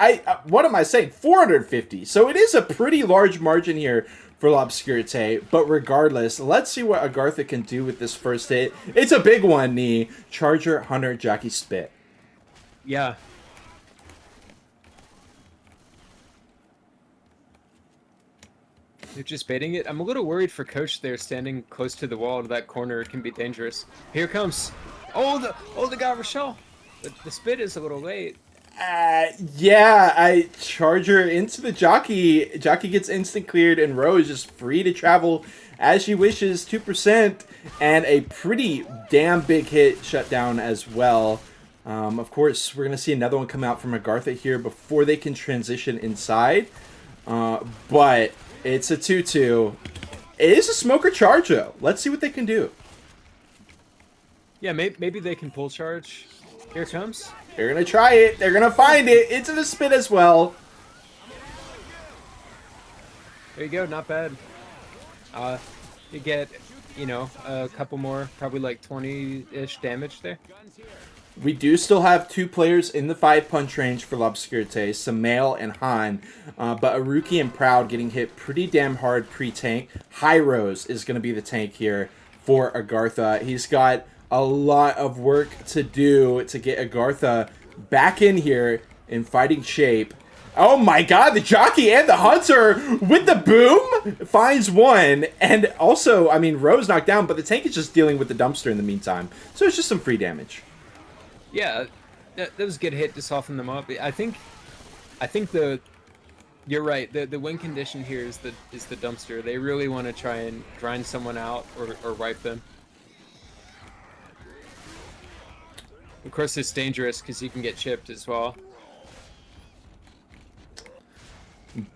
what am I saying? 450. So it is a pretty large margin here for L'Obscurité. But regardless, let's see what Agartha can do with this first hit. It's a big one, Nee. Charger, Hunter, Jockey, Spit. Yeah. They're just baiting it. I'm a little worried for Coach there, standing close to the wall to that corner. It can be dangerous. Here comes. Oh, the guy Rochelle. The spit is a little late. Yeah, Charger into the jockey. Jockey gets instant cleared, and Rowe is just free to travel as she wishes. 2%, and a pretty damn big hit shutdown as well. Of course, we're going to see another one come out from Agartha here before they can transition inside. But it's a 2-2. It is a smoker charge, though. Let's see what they can do. Yeah, maybe they can pull charge. Here it comes. They're going to try it. They're going to find it. Into the spit as well. There you go. Not bad. You get, a couple more, probably like 20-ish damage there. We do still have two players in the 5-punch range for L'Obscurité, Samael and Han, but Aruki and Proud getting hit pretty damn hard pre-tank. High Rose is going to be the tank here for Agartha. He's got a lot of work to do to get Agartha back in here in fighting shape. Oh my god, the jockey and the hunter with the boom finds one. And also, I mean, Rose knocked down, but the tank is just dealing with the dumpster in the meantime. So it's just some free damage. Yeah, that was a good hit to soften them up. I think you're right. The win condition here is the dumpster. They really want to try and grind someone out or wipe them. Of course, it's dangerous because you can get chipped as well.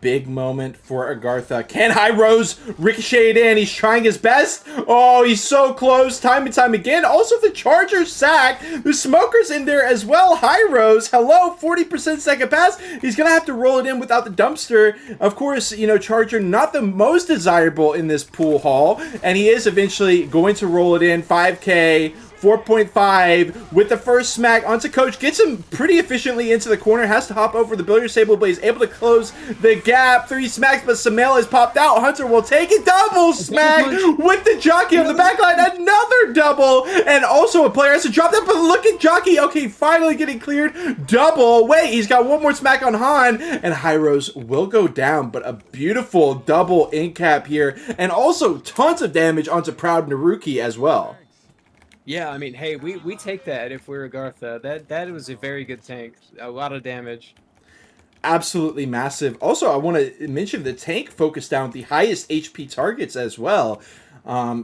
Big moment for Agartha. Can High Rose ricochet it in? He's trying his best. Oh, he's so close time and time again. Also, the Charger sack. The Smoker's in there as well. High Rose, hello, 40% second pass. He's going to have to roll it in without the dumpster. Of course, Charger not the most desirable in this pool hall. And he is eventually going to roll it in. 5K. 4.5 with the first smack onto Coach. Gets him pretty efficiently into the corner. Has to hop over the billiard table, but he's able to close the gap. 3 smacks, but Samael is popped out. Hunter will take it. Double smack with the jockey on the back line. Another double. And also a player has to drop that, but look at jockey. Okay, finally getting cleared. Double. Wait, he's got one more smack on Han. And High Rose will go down, but a beautiful double in cap here. And also tons of damage onto Proud Naruki as well. Yeah, I mean, hey, we take that if we're Agartha. That was a very good tank. A lot of damage. absolutely massive. Also, I want to mention the tank focused down the highest HP targets as well.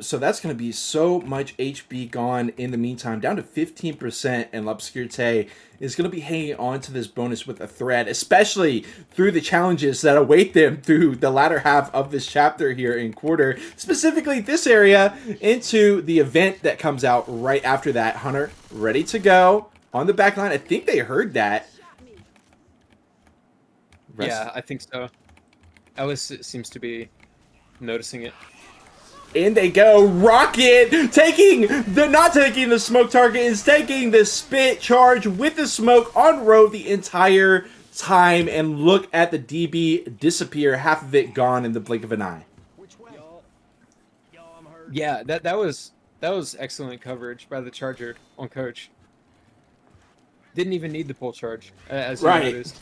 So that's going to be so much HP gone in the meantime, down to 15%, and L'Obscurité is going to be hanging on to this bonus with a thread, especially through the challenges that await them through the latter half of this chapter here in quarter, specifically this area into the event that comes out right after that. Hunter ready to go on the back line. I think they heard that. Yeah, I think so. Ellis seems to be noticing it. In they go. Rocket not taking the smoke target, is taking the spit charge with the smoke on row the entire time. And look at the DB disappear, half of it gone in the blink of an eye. Yeah, that was excellent coverage by the Charger on Coach. Didn't even need the pull charge, as you Right. noticed.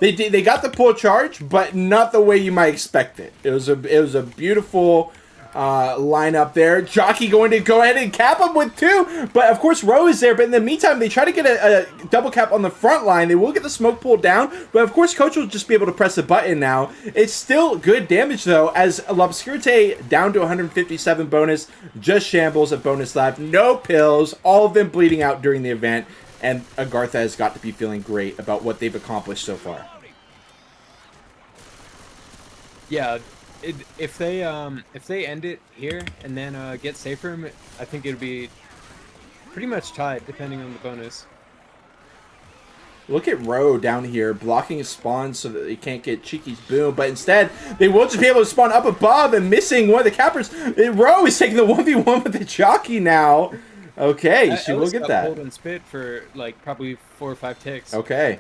They got the pull charge, but not the way you might expect it. It was a beautiful lineup there. Jockey going to go ahead and cap him with 2, but of course Rowe is there. But in the meantime, they try to get a double cap on the front line. They will get the smoke pulled down, but of course Coach will just be able to press a button now. It's still good damage though, as L'Obscurité down to 157 bonus, just shambles of bonus left, no pills, all of them bleeding out during the event. And Agartha has got to be feeling great about what they've accomplished so far. Yeah, if they end it here and then get safe room, I think it'll be pretty much tied depending on the bonus. Look at Rowe down here blocking his spawn so that they can't get Cheeky's boom, but instead they will just be able to spawn up above and missing one of the cappers. Rowe is taking the 1v1 with the jockey now. Okay, she will get that. Hold and spit for like probably 4 or 5 ticks. Okay.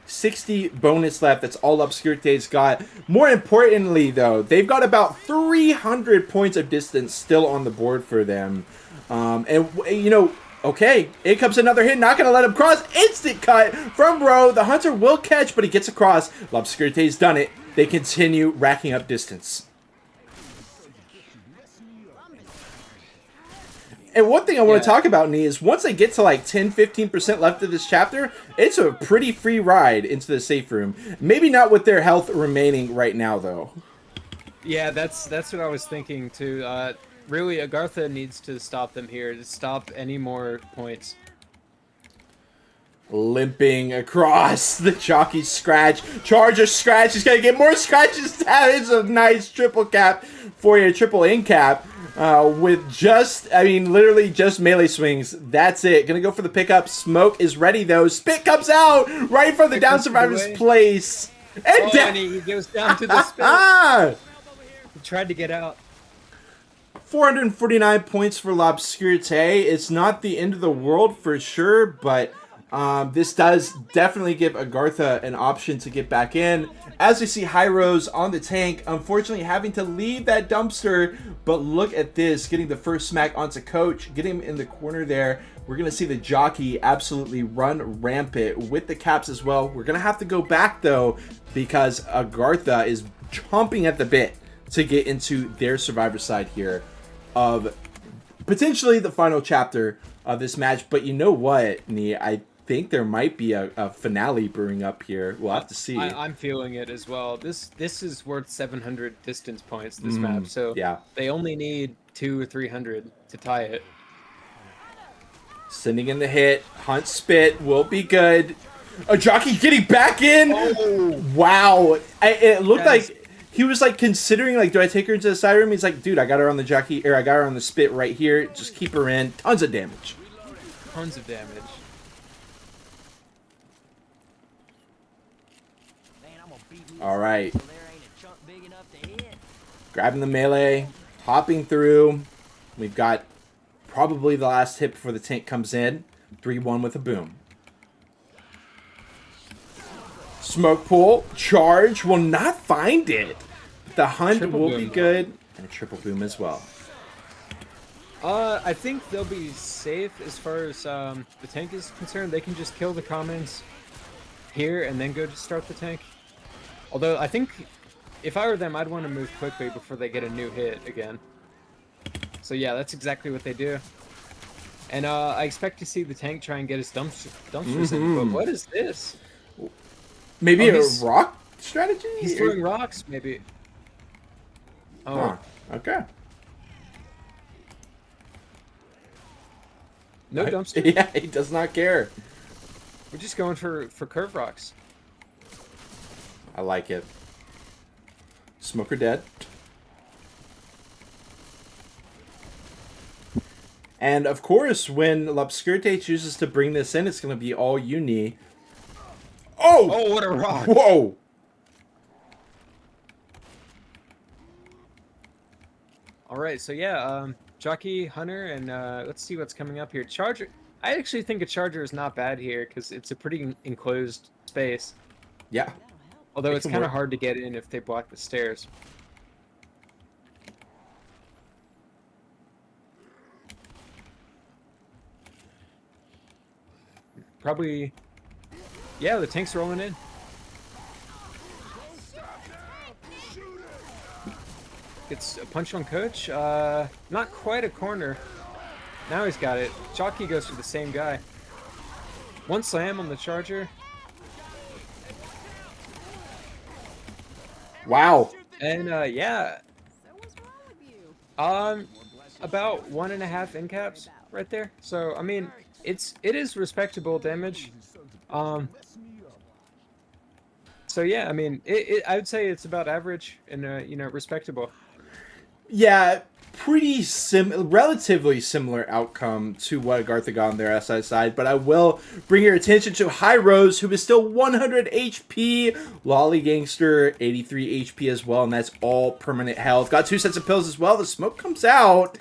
60 bonus left. That's all L'Obscurité's got. More importantly, though, they've got about 300 points of distance still on the board for them. And, you know, okay, it comes another hit. Not going to let him cross. Instant cut from Rowe. The Hunter will catch, but he gets across. L'Obscurité's done it. They continue racking up distance. And one thing I want to talk about, Nee, is once they get to like 10-15% left of this chapter, it's a pretty free ride into the safe room. Maybe not with their health remaining right now, though. Yeah, that's what I was thinking too. Really, Agartha needs to stop them here, to stop any more points. Limping across the jockey scratch. Charger scratch. He's going to get more scratches. That is a nice triple cap for you, triple in cap. With just, I mean, literally just melee swings. That's it. Gonna go for the pickup. Smoke is ready, though. Spit comes out right from the down survivor's place. And he goes down to the spit. He tried to get out. 449 points for L'Obscurité. It's not the end of the world for sure, but this does definitely give Agartha an option to get back in. As we see Hyros on the tank, unfortunately having to leave that dumpster, but look at this, getting the first smack onto Coach, getting him in the corner there. We're going to see the jockey absolutely run rampant with the caps as well. We're going to have to go back though, because Agartha is chomping at the bit to get into their survivor side here of potentially the final chapter of this match. But you know what, Nee, I think there might be a finale brewing up here. We'll have to see. I'm feeling it as well. This is worth 700 distance points, this map. So yeah, they only need 200 or 300 to tie it. Sending in the hit. Hunt spit will be good. A jockey getting back in. Oh. Wow. It looked like he was like considering like, do I take her into the side room? He's like, dude, I got her on the jockey, or I got her on the spit right here. Just keep her in. Tons of damage. Tons of damage. All right. Grabbing the melee, hopping through. We've got probably the last hit before the tank comes in. 3-1 with a boom. Smoke pool, charge, will not find it. The hunt Triple will boom. be good. And a triple boom as well. I think they'll be safe as far as the tank is concerned. They can just kill the commons here and then go to start the tank. Although I think if I were them, I'd want to move quickly before they get a new hit again. So yeah, that's exactly what they do. And I expect to see the tank try and get his dumpsters in. But what is this? Maybe Oh, a rock strategy? He's throwing rocks, maybe. Oh, Huh. Okay. no dumpster. Yeah, he does not care. We're just going for curve rocks. I like it. Smoker dead. And of course, when L'Obscurite chooses to bring this in, it's going to be all uni. Oh! Oh, what a rock! Whoa! All right, so yeah, Jockey, Hunter, and let's see what's coming up here. Charger. I actually think a Charger is not bad here because it's a pretty enclosed space. Yeah. Although It it's can kind of work. hard to get in if they block the stairs. Probably. Yeah, the tank's rolling in. Gets a punch on coach. Not quite a corner. Now he's got it. Jockey goes for the same guy. One slam on the Charger. Wow. And yeah, So what's wrong with you? about 1.5 end caps right there. So I mean, it is respectable damage. So yeah, I mean, I would say it's about average and you know, respectable. Yeah, pretty relatively similar outcome to what Agartha got on their SI side, but I will bring your attention to High Rose, who is still 100 HP, Lolly Gangster 83 HP as well, and that's all permanent health. Got 2 sets of pills as well. The smoke comes out.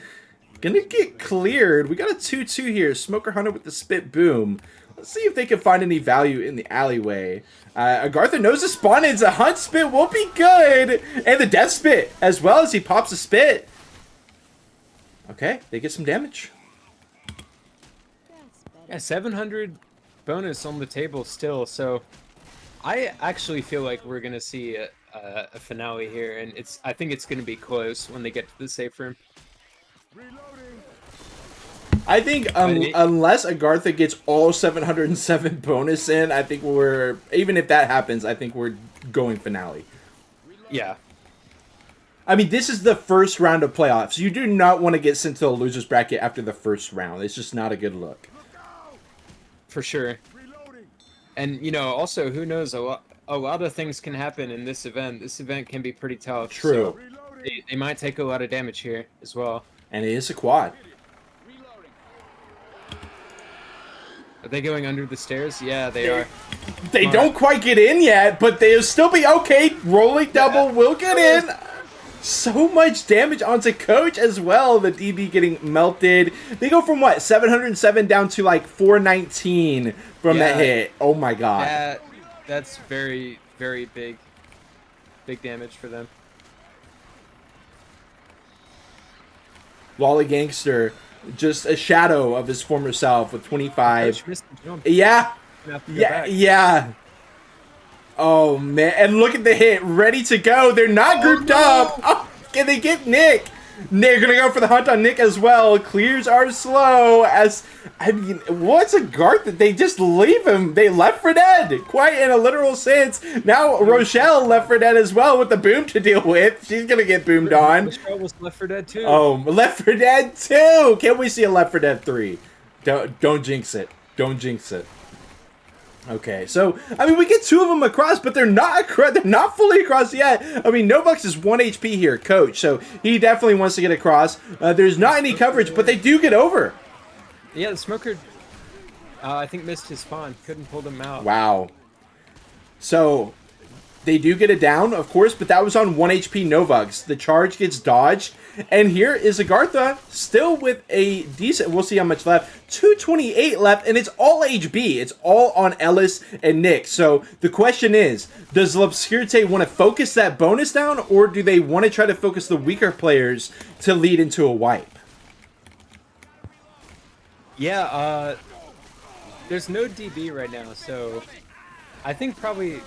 Gonna get cleared. We got a 2-2 here. Smoker Hunter with the spit boom. Let's see if they can find any value in the alleyway. Agartha knows the spawn is a hunt spit will be good. And the death spit as well as he pops a spit. Okay, they get some damage. That's better. Yeah, 700 bonus on the table still. So I actually feel like we're gonna see a finale here, and I think it's gonna be close when they get to the safe room. I think unless Agartha gets all 707 bonus in, I think even if that happens, I think we're going finale. Yeah. I mean, this is the first round of playoffs. You do not want to get sent to the loser's bracket after the first round. It's just not a good look. For sure. And you know, also, who knows? A lot of things can happen in this event. This event can be pretty tough. True. So they might take a lot of damage here as well. And it is a quad. Are they going under the stairs? Yeah, they are. They don't quite get in yet, but they'll still be okay. Rolling double will get in. So much damage onto Coach as well. The DB getting melted. They go from what, 707 down to like 419 from that hit. Oh my god. That's very, very big damage for them. Lolly Gangster, just a shadow of his former self with 25. Coach missed the jump. Yeah. Gonna have to go Yeah, back. yeah. Oh, man. And look at the hit. Ready to go. They're not grouped up. Oh, can they get Nick? They're going to go for the hunt on Nick as well. Clears are slow. I mean, what's Agartha? They just leave him. They left for dead. Quite in a literal sense. Now Rochelle left for dead as well with the boom to deal with. She's going to get boomed on. Michelle was Left 4 Dead too. Oh, Left 4 Dead 2. Can we see a Left 4 Dead 3? Don't jinx it. Don't jinx it. Okay, so I mean we get 2 of them across, but they're not fully across yet. I mean Novux is 1 HP here, Coach, so he definitely wants to get across. There's not any coverage, but they do get over. Yeah, the smoker, I think missed his spawn. Couldn't pull them out. Wow. So they do get it down, of course, but that was on 1 HP Novux. The charge gets dodged, and here is Agartha still with a decent. We'll see how much left. 228 left, and it's all HB. It's all on Ellis and Nick. So the question is, does L'Obscurite want to focus that bonus down, or do they want to try to focus the weaker players to lead into a wipe? Yeah, there's no DB right now, so I think probably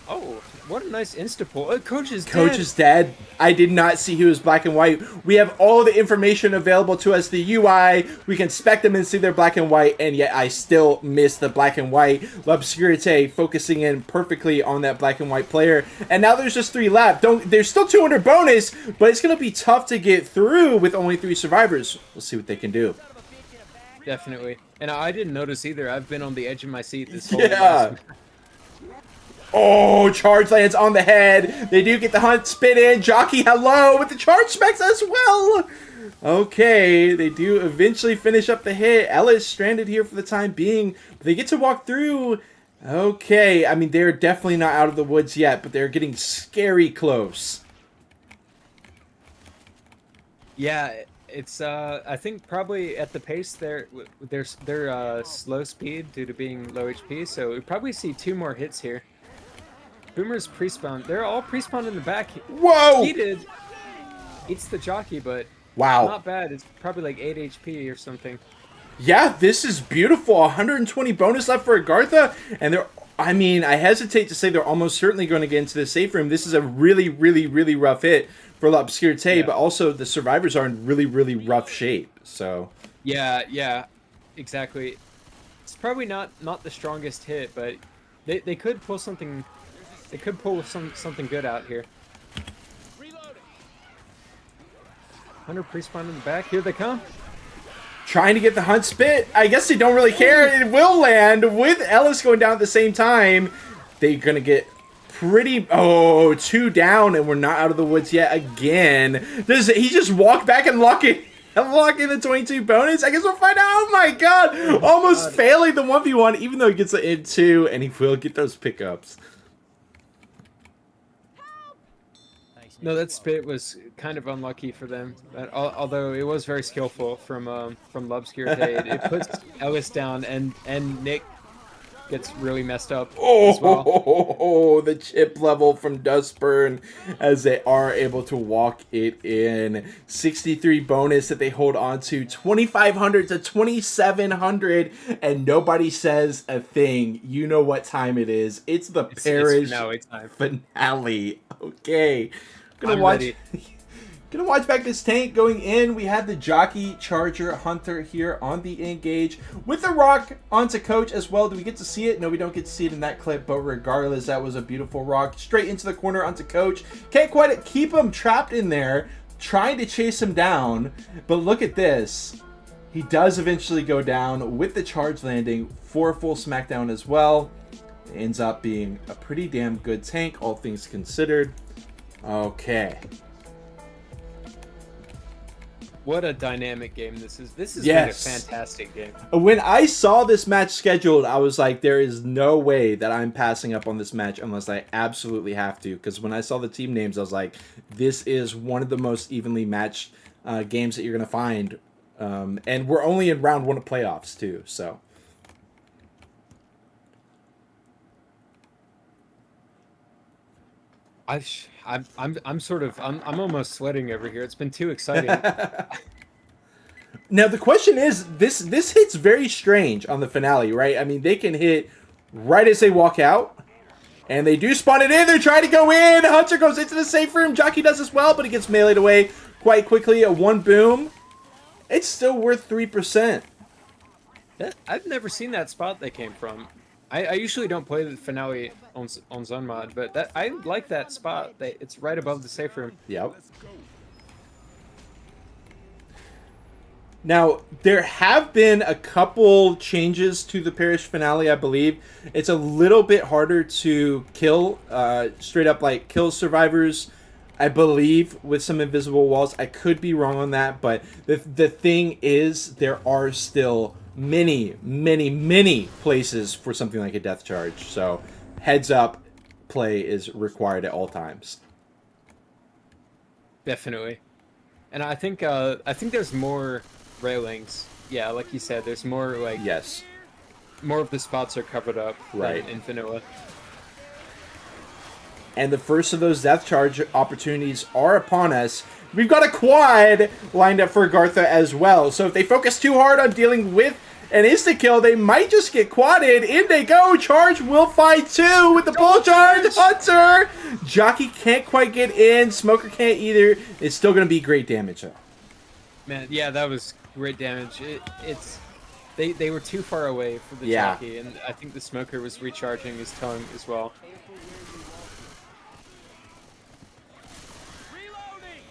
Oh, what a nice insta-pull. Coach is Coach dead. is dead. I did not see he was black and white. We have all the information available to us, the UI. We can spec them and see they're black and white, and yet I still miss the black and white. L'Obscurité focusing in perfectly on that black and white player. And now there's just 3 left. There's still 200 bonus, but it's going to be tough to get through with only 3 survivors. We'll see what they can do. Definitely. And I didn't notice either. I've been on the edge of my seat this whole Yeah. Oh, charge lands on the head. They do get the hunt spit in. Jockey, hello, with the charge specs as well. Okay, they do eventually finish up the hit. Ellis stranded here for the time being, but they get to walk through. Okay, I mean, they're definitely not out of the woods yet, but they're getting scary close. Yeah, it's I think probably at the pace they're slow speed due to being low HP, so we probably see 2 more hits here. Boomer's pre-spawn. They're all pre-spawned in the back. Whoa! Heated. Eats the jockey, but Wow. not bad. It's probably like 8 HP or something. Yeah, this is beautiful. 120 bonus left for Agartha, and they're, I mean, I hesitate to say they're almost certainly going to get into the safe room. This is a really, really, really rough hit for L'Obscurité, but also the survivors are in really, really rough shape, so. Yeah, exactly. It's probably not the strongest hit, but they could pull something. They could pull something good out here. Hunter pre-spawn in the back. Here they come. Trying to get the hunt spit. I guess they don't really care. It will land with Ellis going down at the same time. They're going to get pretty... Oh, 2 down, and we're not out of the woods yet again. Does he just walk back and lock it? Lock in the 22 bonus? I guess we'll find out. Oh my god. Almost failing the 1v1, even though he gets it in 2, and he will get those pickups. No, that spit was kind of unlucky for them. Although it was very skillful from L'Obscurité. It puts Ellis down, and Nick gets really messed up as well. Oh, the chip level from Dustburn as they are able to walk it in. 63 bonus that they hold on to. 2,500 to 2,700, and nobody says a thing. You know what time it is. It's the Parish finale. Okay. Gonna watch back this tank going in. We had the Jockey, Charger, Hunter here on the engage with the rock onto Coach as well. Do we get to see it? No, we don't get to see it in that clip, but regardless, that was a beautiful rock straight into the corner onto Coach. Can't quite keep him trapped in there, trying to chase him down, but look at this. He does eventually go down with the charge landing for a full smackdown as well. It ends up being a pretty damn good tank, all things considered. Okay. What a dynamic game this is. This has Yes. been a fantastic game. When I saw this match scheduled, I was like, there is no way that I'm passing up on this match unless I absolutely have to. Because when I saw the team names, I was like, this is one of the most evenly matched games that you're going to find. And we're only in round 1 of playoffs, too. So. I'm almost sweating over here. It's been too exciting. Now the question is, this hits very strange on the finale, right? I mean, they can hit right as they walk out, and they do spawn it in. They're trying to go in. Hunter goes into the safe room. Jockey does as well, but he gets meleeed away quite quickly. A 1 boom. It's still worth 3%. I've never seen that spot they came from. I usually don't play the finale on Zone Mod, but I like that spot. It's right above the safe room. Yep. Now, there have been a couple changes to the Parish finale, I believe. It's a little bit harder to kill, straight up like kill survivors, I believe, with some invisible walls. I could be wrong on that, but the thing is, there are still many places for something like a death charge. So, heads up, play is required at all times. Definitely. And I think there's more railings. Yeah, like you said, there's more like Yes. more of the spots are covered up Right. than in vanilla. And the first of those death charge opportunities are upon us. We've got a quad lined up for Agartha as well. So if they focus too hard on dealing with An instant kill. They might just get quadded. In they go. Charge will find 2 with the bull charge. Hunter. Jockey can't quite get in. Smoker can't either. It's still going to be great damage, though. Man, yeah, that was great damage. They were too far away for the Yeah. jockey, and I think the smoker was recharging his tongue as well. Reloading.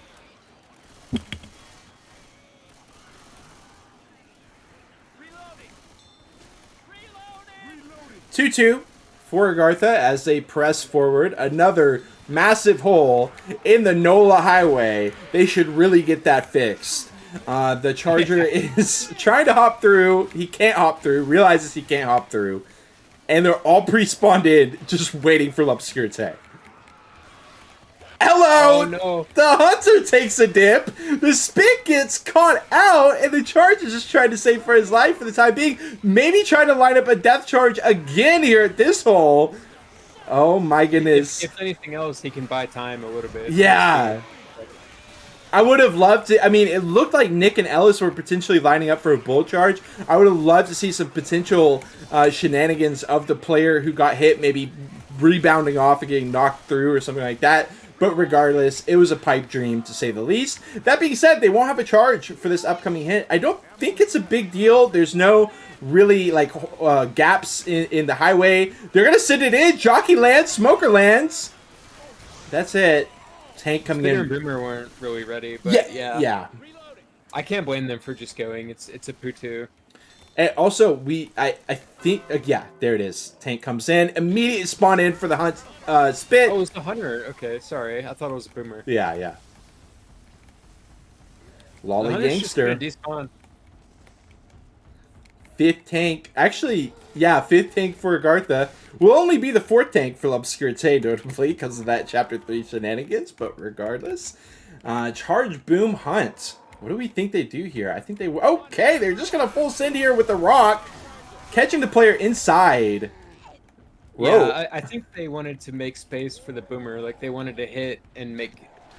Reloading. 2-2 for Agartha as they press forward. Another massive hole in the NOLA highway. They should really get that fixed. The Charger is trying to hop through. He can't hop through. Realizes he can't hop through. And they're all pre-spawned in, just waiting for L'Obscurite. Hello! Oh, no. The Hunter takes a dip. The Spit gets caught out, and the Charger's just trying to save for his life for the time being. Maybe trying to line up a death charge again here at this hole. Oh my goodness. If anything else, he can buy time a little bit. Yeah. I would have loved to. I mean, it looked like Nick and Ellis were potentially lining up for a bull charge. I would have loved to see some potential shenanigans of the player who got hit, maybe rebounding off and getting knocked through or something like that. But regardless, it was a pipe dream, to say the least. That being said, they won't have a charge for this upcoming hit. I don't think it's a big deal. There's no really, like, gaps in the highway. They're going to send it in. Jockey lands. Smoker lands. That's it. Tank coming Spitter in. and Boomer weren't really ready, but yeah. I can't blame them for just going. It's a Putu. And also, I think, yeah, there it is. Tank comes in. Immediate spawn in for the hunt. Spit. Oh, it was the Hunter. Okay, sorry. I thought it was a Boomer. Yeah. The Lolly Hunter's just gonna Gangster. despawn. 5th tank. Actually, yeah, 5th tank for Agartha. Will only be the 4th tank for L'Obscurite, notably, because of that Chapter 3 shenanigans. But regardless. Charge, boom, hunt. What do we think they do here? I think they... Okay, they're just going to full send here with the rock. Catching the player inside. Whoa. Yeah, I think they wanted to make space for the Boomer. Like, they wanted to hit and make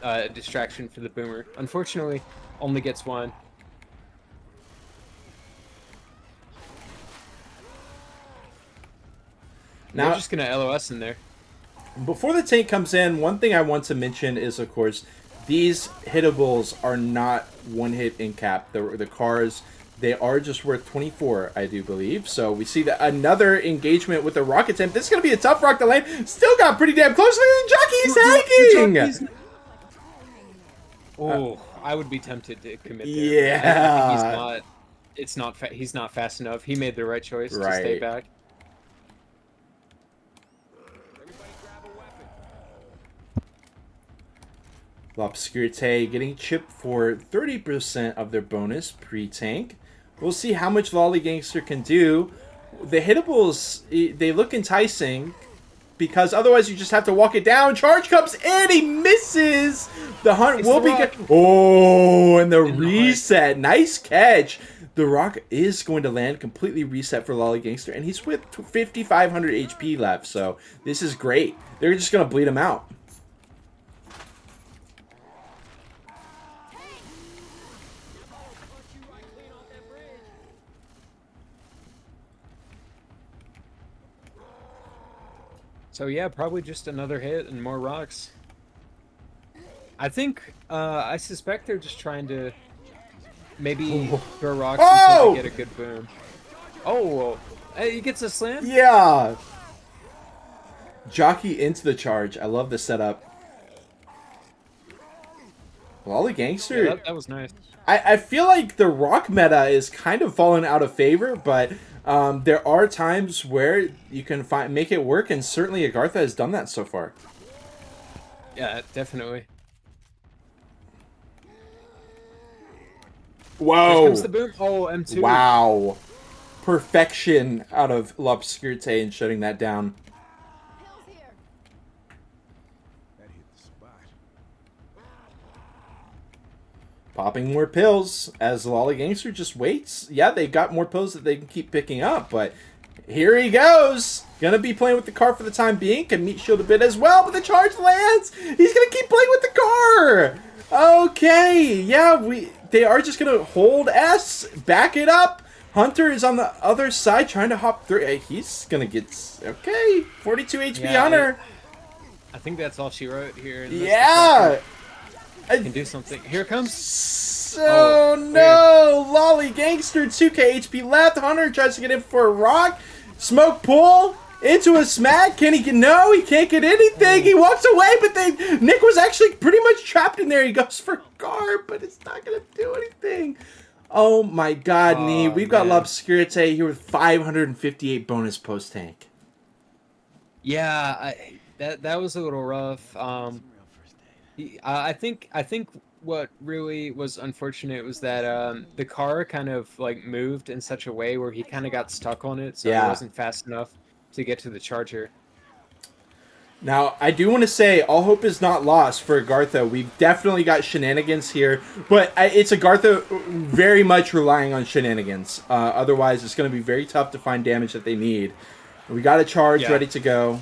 a distraction for the Boomer. Unfortunately, only gets one. Now, They're just going to LOS in there. before the tank comes in, one thing I want to mention is, of course, these hittables are not one hit in cap. The cars, they are just worth 24, I do believe. So we see that another engagement with the rocket attempt. This is going to be a tough rock to land. Still got pretty damn close. Jockey's hacking! Oh, I would be tempted to commit there. Yeah. I think he's not fast enough. He made the right choice to Right. stay back. L'Obscurite getting chipped for 30% of their bonus pre-tank. We'll see how much Lolly Gangster can do. The hittables, they look enticing because otherwise you just have to walk it down. Charge comes in, he misses. The hunt It's will the be rock. good. Oh, and the In the reset. Nice catch. The rock is going to land completely reset for Lolly Gangster, and he's with 5,500 HP left, so this is great. They're just going to bleed him out. So yeah, probably just another hit and more rocks. I think, I suspect they're just trying to maybe throw rocks until they get a good boom. Oh, hey, he gets a slam? Yeah. Jockey into the charge. I love the setup. Lolly Gangster. Yeah, that was nice. I feel like the rock meta is kind of falling out of favor, but there are times where you can make it work, and certainly Agartha has done that so far. Yeah, definitely. Here Whoa! comes the boom. Oh, M2. Wow! Perfection out of L'Obscurite in shutting that down. Pills here. That hit the spot. Popping more pills as Lolly Gangster just waits. Yeah, they got more pills that they can keep picking up, but here he goes. Gonna be playing with the car for the time being. Can meet shield a bit as well, but the charge lands. He's gonna keep playing with the car. Okay, yeah, they are just gonna hold S, back it up. Hunter is on the other side trying to hop through. He's going to get... Okay, 42 HP Yeah, Hunter. I think that's all she wrote here. And that's Yeah! the can do something. Here it comes. So no! Lolly Gangster, 2k HP left. Hunter tries to get in for a rock. Smoke pull into a smack. Can he get... No, he can't get anything. He walks away, but then Nick was actually pretty much trapped in there. He goes for guard, but it's not going to do anything. Oh my god, Nee. We've got L'Obscurite here with 558 bonus post-tank. Yeah, that was a little rough. I think what really was unfortunate was that the car kind of like moved in such a way where he kind of got stuck on it, so he wasn't fast enough to get to the charger. Now, I do want to say, all hope is not lost for Agartha. We've definitely got shenanigans here, but it's Agartha very much relying on shenanigans. Otherwise, it's going to be very tough to find damage that they need. We got a charge ready to go.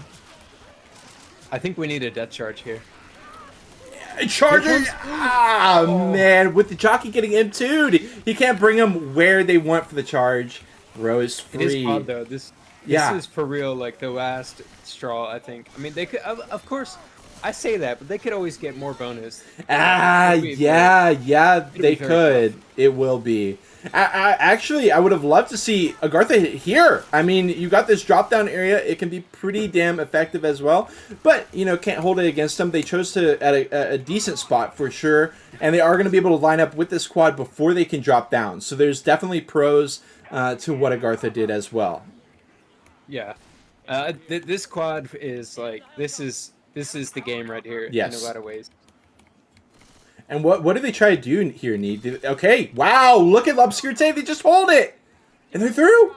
I think we need a death charge here. Charger! Man, with the jockey getting M2'd, he can't bring them where they want for the charge. Rose free. It is odd, though. This is for real, like, the last straw, I think. I mean, they could, of course, I say that, but they could always get more bonus. Yeah, they could. Tough. It will be. Actually, I would have loved to see Agartha here. I mean, you got this drop-down area. It can be pretty damn effective as well. But, you know, can't hold it against them. They chose to at a decent spot for sure. And they are going to be able to line up with this quad before they can drop down. So there's definitely pros to what Agartha did as well. Yeah. This quad is, like, this is the game right here in a lot of ways. And what do they try to do here, Need? Okay, wow, look at L'Obscurite. They just hold it. And they're through.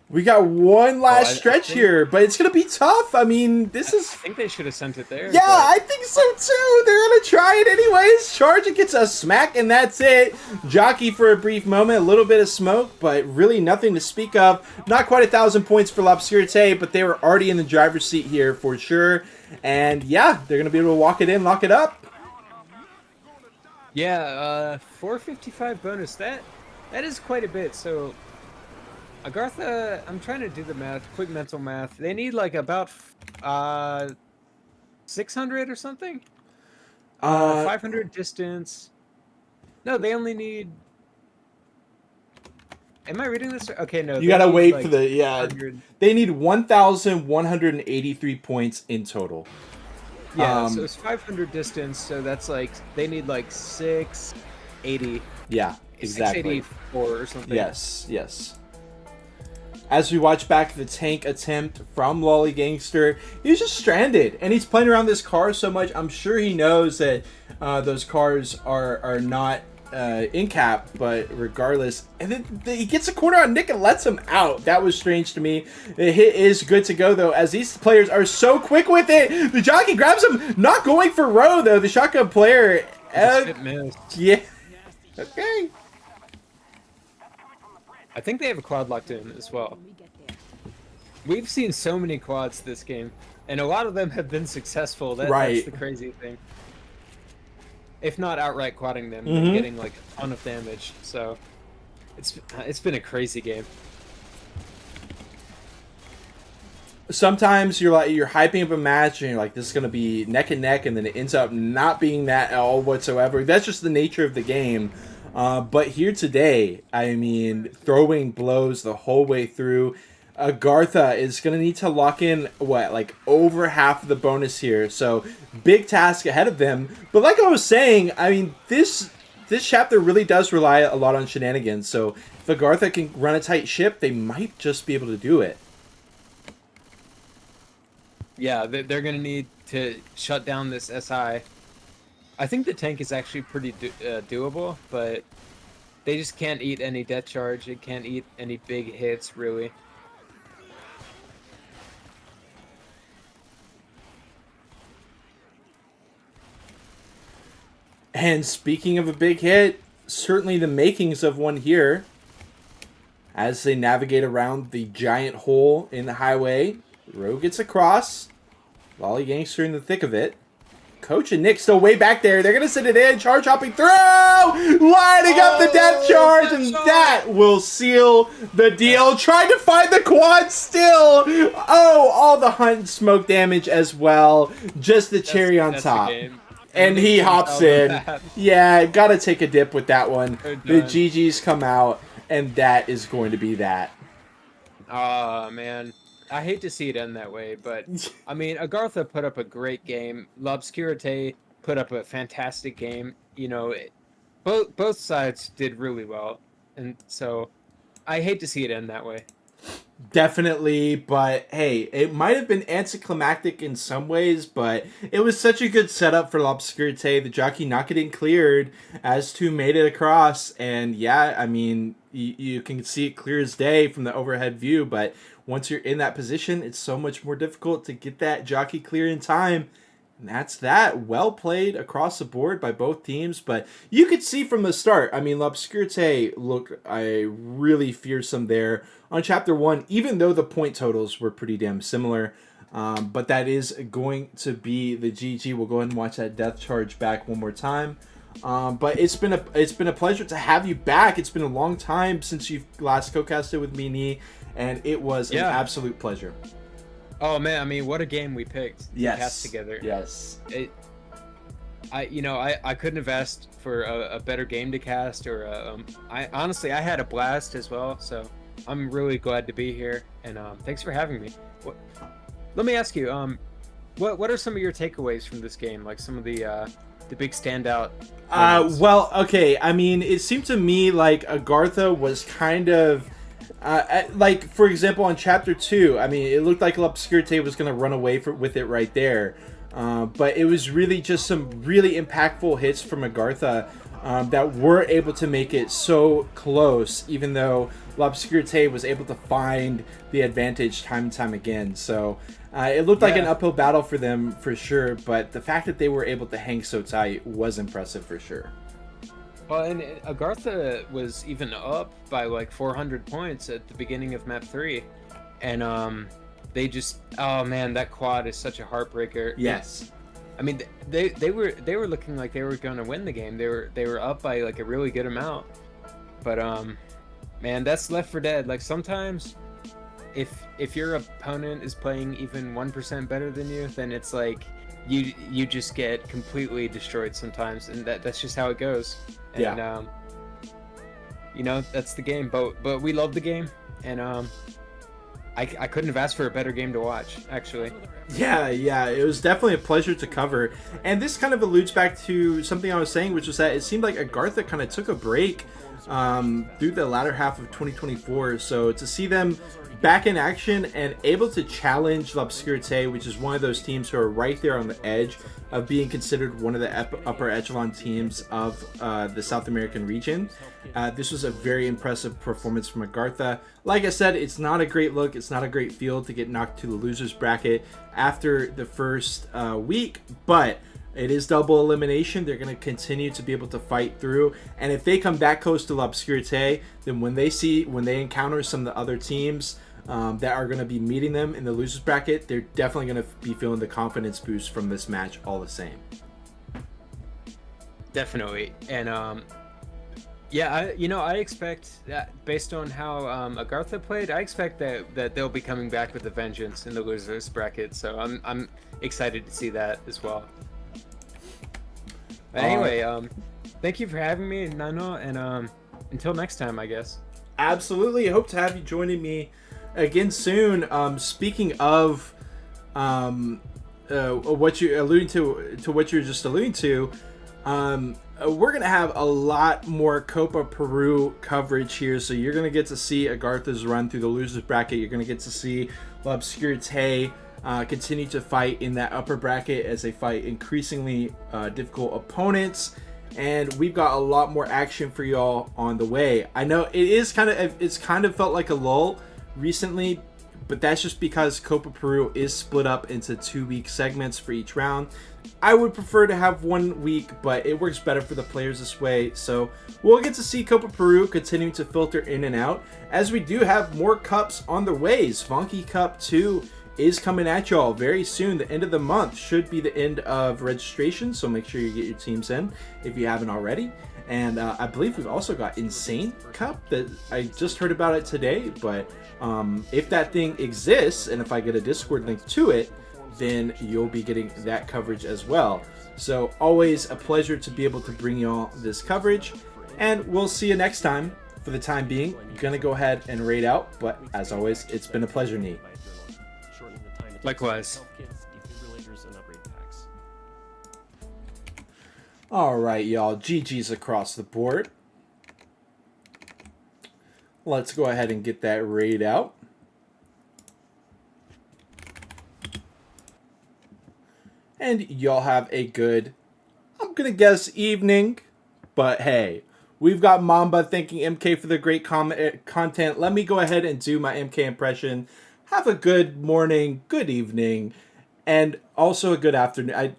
We got one last stretch here, but it's going to be tough. I mean, this is... I think they should have sent it there. Yeah, I think so too. They're going to try it anyways. Charge it, gets a smack, and that's it. Jockey for a brief moment, a little bit of smoke, but really nothing to speak of. Not quite 1,000 points for L'Obscurite, but they were already in the driver's seat here for sure. And yeah, they're going to be able to walk it in, lock it up. Yeah, 455 bonus. That is quite a bit. So Agartha, I'm trying to do the math, quick mental math. They need like about 600 or something. 500 distance. No, they only need. Am I reading this? Okay, no. You gotta wait for the 100. They need 1,183 points in total. Yeah, so it's 500 distance. So that's like they need like 680. Yeah, exactly. 684 or something. Yes. As we watch back the tank attempt from Lolly Gangster, he's just stranded, and he's playing around this car so much. I'm sure he knows that those cars are not in cap, but regardless, and then he gets a corner on Nick and lets him out. That was strange to me. The hit is good to go though, as these players are so quick with it. The jockey grabs him, not going for row though. The shotgun player, yeah, okay. I think they have a quad locked in as well. We've seen so many quads this game, and a lot of them have been successful. That's the crazy thing. If not outright quadding them, and getting like a ton of damage. So it's been a crazy game. Sometimes you're hyping up a match and you're like, this is gonna be neck and neck, and then it ends up not being that at all whatsoever. That's just the nature of the game. But here today, I mean, throwing blows the whole way through. Agartha is going to need to lock in, like over half of the bonus here. So, big task ahead of them. But like I was saying, I mean, this chapter really does rely a lot on shenanigans. So, if Agartha can run a tight ship, they might just be able to do it. Yeah, they're going to need to shut down this SI. I think the tank is actually pretty doable, but they just can't eat any death charge. It can't eat any big hits, really. And speaking of a big hit, certainly the makings of one here. As they navigate around the giant hole in the highway, Rogue gets across. Lolly Gangster in the thick of it. Coach and Nick still way back there. They're going to send it in. Charge hopping through. Lining up the death charge. And that will seal the deal. Trying to find the quad still. Oh, all the hunt and smoke damage as well. Just the cherry on top. And he hops in. Yeah, got to take a dip with that one. The GGs come out. And that is going to be that. Oh, man. I hate to see it end that way, but I mean, Agartha put up a great game. L'Obscurité put up a fantastic game. You know, both sides did really well, and so I hate to see it end that way. Definitely, but hey, it might have been anticlimactic in some ways, but it was such a good setup for L'Obscurité. The jockey not getting cleared, as two made it across, and yeah, I mean, you can see it clear as day from the overhead view, but once you're in that position, it's so much more difficult to get that jockey clear in time. And that's that. Well played across the board by both teams, but you could see from the start, I mean, L'Obscurité looked really fearsome there on Chapter 1, even though the point totals were pretty damn similar. But that is going to be the GG. We'll go ahead and watch that death charge back one more time. But it's been a pleasure to have you back. It's been a long time since you've last co-casted with me, Nee, and it was an absolute pleasure. Oh man, I mean, what a game we picked. Yes. To cast together. Yes. I couldn't have asked for a better game to cast, or I honestly had a blast as well. So I'm really glad to be here, and thanks for having me. Let me ask you, what are some of your takeaways from this game? Like some of the big standout moments? Well, okay. I mean, it seemed to me like Agartha was kind of like, for example, on Chapter 2, I mean, it looked like L'Obscurité was going to run away with it right there. But it was really just some really impactful hits from Agartha that were able to make it so close, even though L'Obscurité was able to find the advantage time and time again. So it looked like an uphill battle for them for sure, but the fact that they were able to hang so tight was impressive for sure. Well, and Agartha was even up by like 400 points at the beginning of map 3, and they just, oh man, that quad is such a heartbreaker. Yes. I mean, they were looking like they were going to win the game. They were up by like a really good amount, but man, that's Left 4 Dead. Like sometimes, if your opponent is playing even 1% better than you, then it's like you just get completely destroyed sometimes, and that's just how it goes. And you know, that's the game. But we love the game, and I couldn't have asked for a better game to watch, actually. Yeah, it was definitely a pleasure to cover. And this kind of alludes back to something I was saying, which was that it seemed like Agartha kind of took a break through the latter half of 2024. So to see them back in action and able to challenge L'Obscurité, which is one of those teams who are right there on the edge of being considered one of the upper echelon teams of the South American region. This was a very impressive performance from Agartha. Like I said, it's not a great look. It's not a great feel to get knocked to the losers bracket after the first week, but it is double elimination. They're going to continue to be able to fight through. And if they come that close to L'Obscurité, then when they encounter some of the other teams that are going to be meeting them in the losers bracket, they're definitely going to be feeling the confidence boost from this match all the same. Definitely. And I expect that based on how Agartha played, I expect that they'll be coming back with a vengeance in the losers bracket. So I'm excited to see that as well. But anyway, thank you for having me, Nano, and until next time, I guess. Absolutely. I hope to have you joining me again soon. Speaking of what you're alluding to what you're just alluding to, we're going to have a lot more Copa Peru coverage here. So you're going to get to see Agartha's run through the losers bracket. You're going to get to see L'Obscurité continue to fight in that upper bracket as they fight increasingly difficult opponents. And we've got a lot more action for y'all on the way. I know it's kind of felt like a lull recently, but that's just because Copa Peru is split up into 2-week segments for each round. I would prefer to have 1 week, but it works better for the players this way. So we'll get to see Copa Peru continuing to filter in and out, as we do have more cups on the way. Svanky Cup 2 is coming at y'all very soon. The end of the month should be the end of registration, so make sure you get your teams in if you haven't already. And I believe we've also got Insane Cup that I just heard about it today, but if that thing exists and if I get a Discord link to it, then you'll be getting that coverage as well. So always a pleasure to be able to bring y'all this coverage, and we'll see you next time. For the time being, I'm gonna go ahead and raid out, but as always, it's been a pleasure, Neat. Likewise. All right, y'all. GG's across the board. Let's go ahead and get that raid out. And y'all have a good, I'm going to guess, evening. But hey, we've got Mamba thanking MK for the great content. Let me go ahead and do my MK impression. Have a good morning, good evening, and also a good afternoon.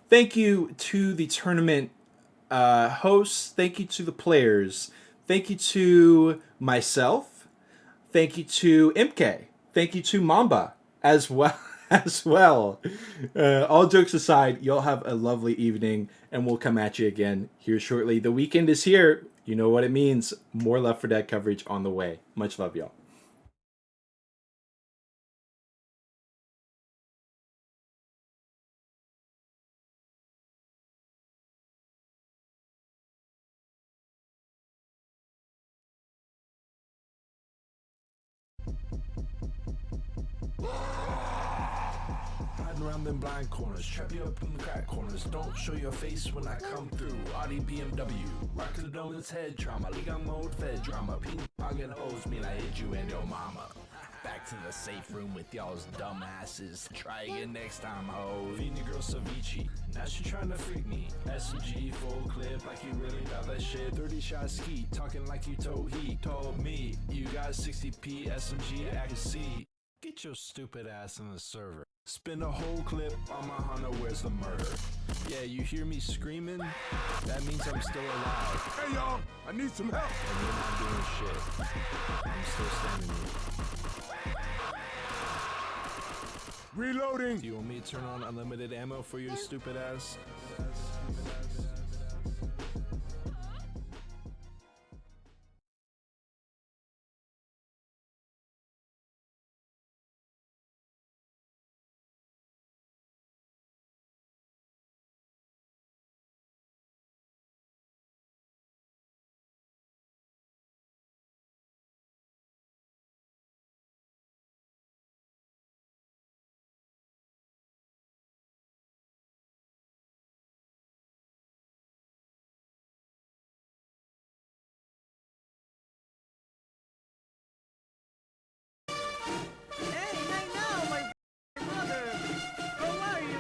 Thank you to the tournament hosts. Thank you to the players. Thank you to myself. Thank you to MK. Thank you to Mamba as well. All jokes aside, y'all have a lovely evening, and we'll come at you again here shortly. The weekend is here. You know what it means. More Left 4 Dead coverage on the way. Much love, y'all. Hiding around them blind corners, trap you up in the crack corners. Don't show your face when I come through. Audi BMW, rockin' the donuts, head trauma. League on mode, fed drama. Pink pocket hoes mean I hit you and your mama. Back to the safe room with y'all's dumb asses. Try again next time, ho. Feeding your girl Ceviche. Now she trying to freak me. SMG full clip like you really got that shit. 30 shot ski, talking like you told he told me. You got 60p SMG accuracy. Get your stupid ass in the server. Spin a whole clip on my Honda, where's the murder? Yeah, you hear me screaming? That means I'm still alive. Hey y'all, I need some help. And you're not doing shit. I'm still standing here. Reloading. Do you want me to turn on unlimited ammo for your stupid ass?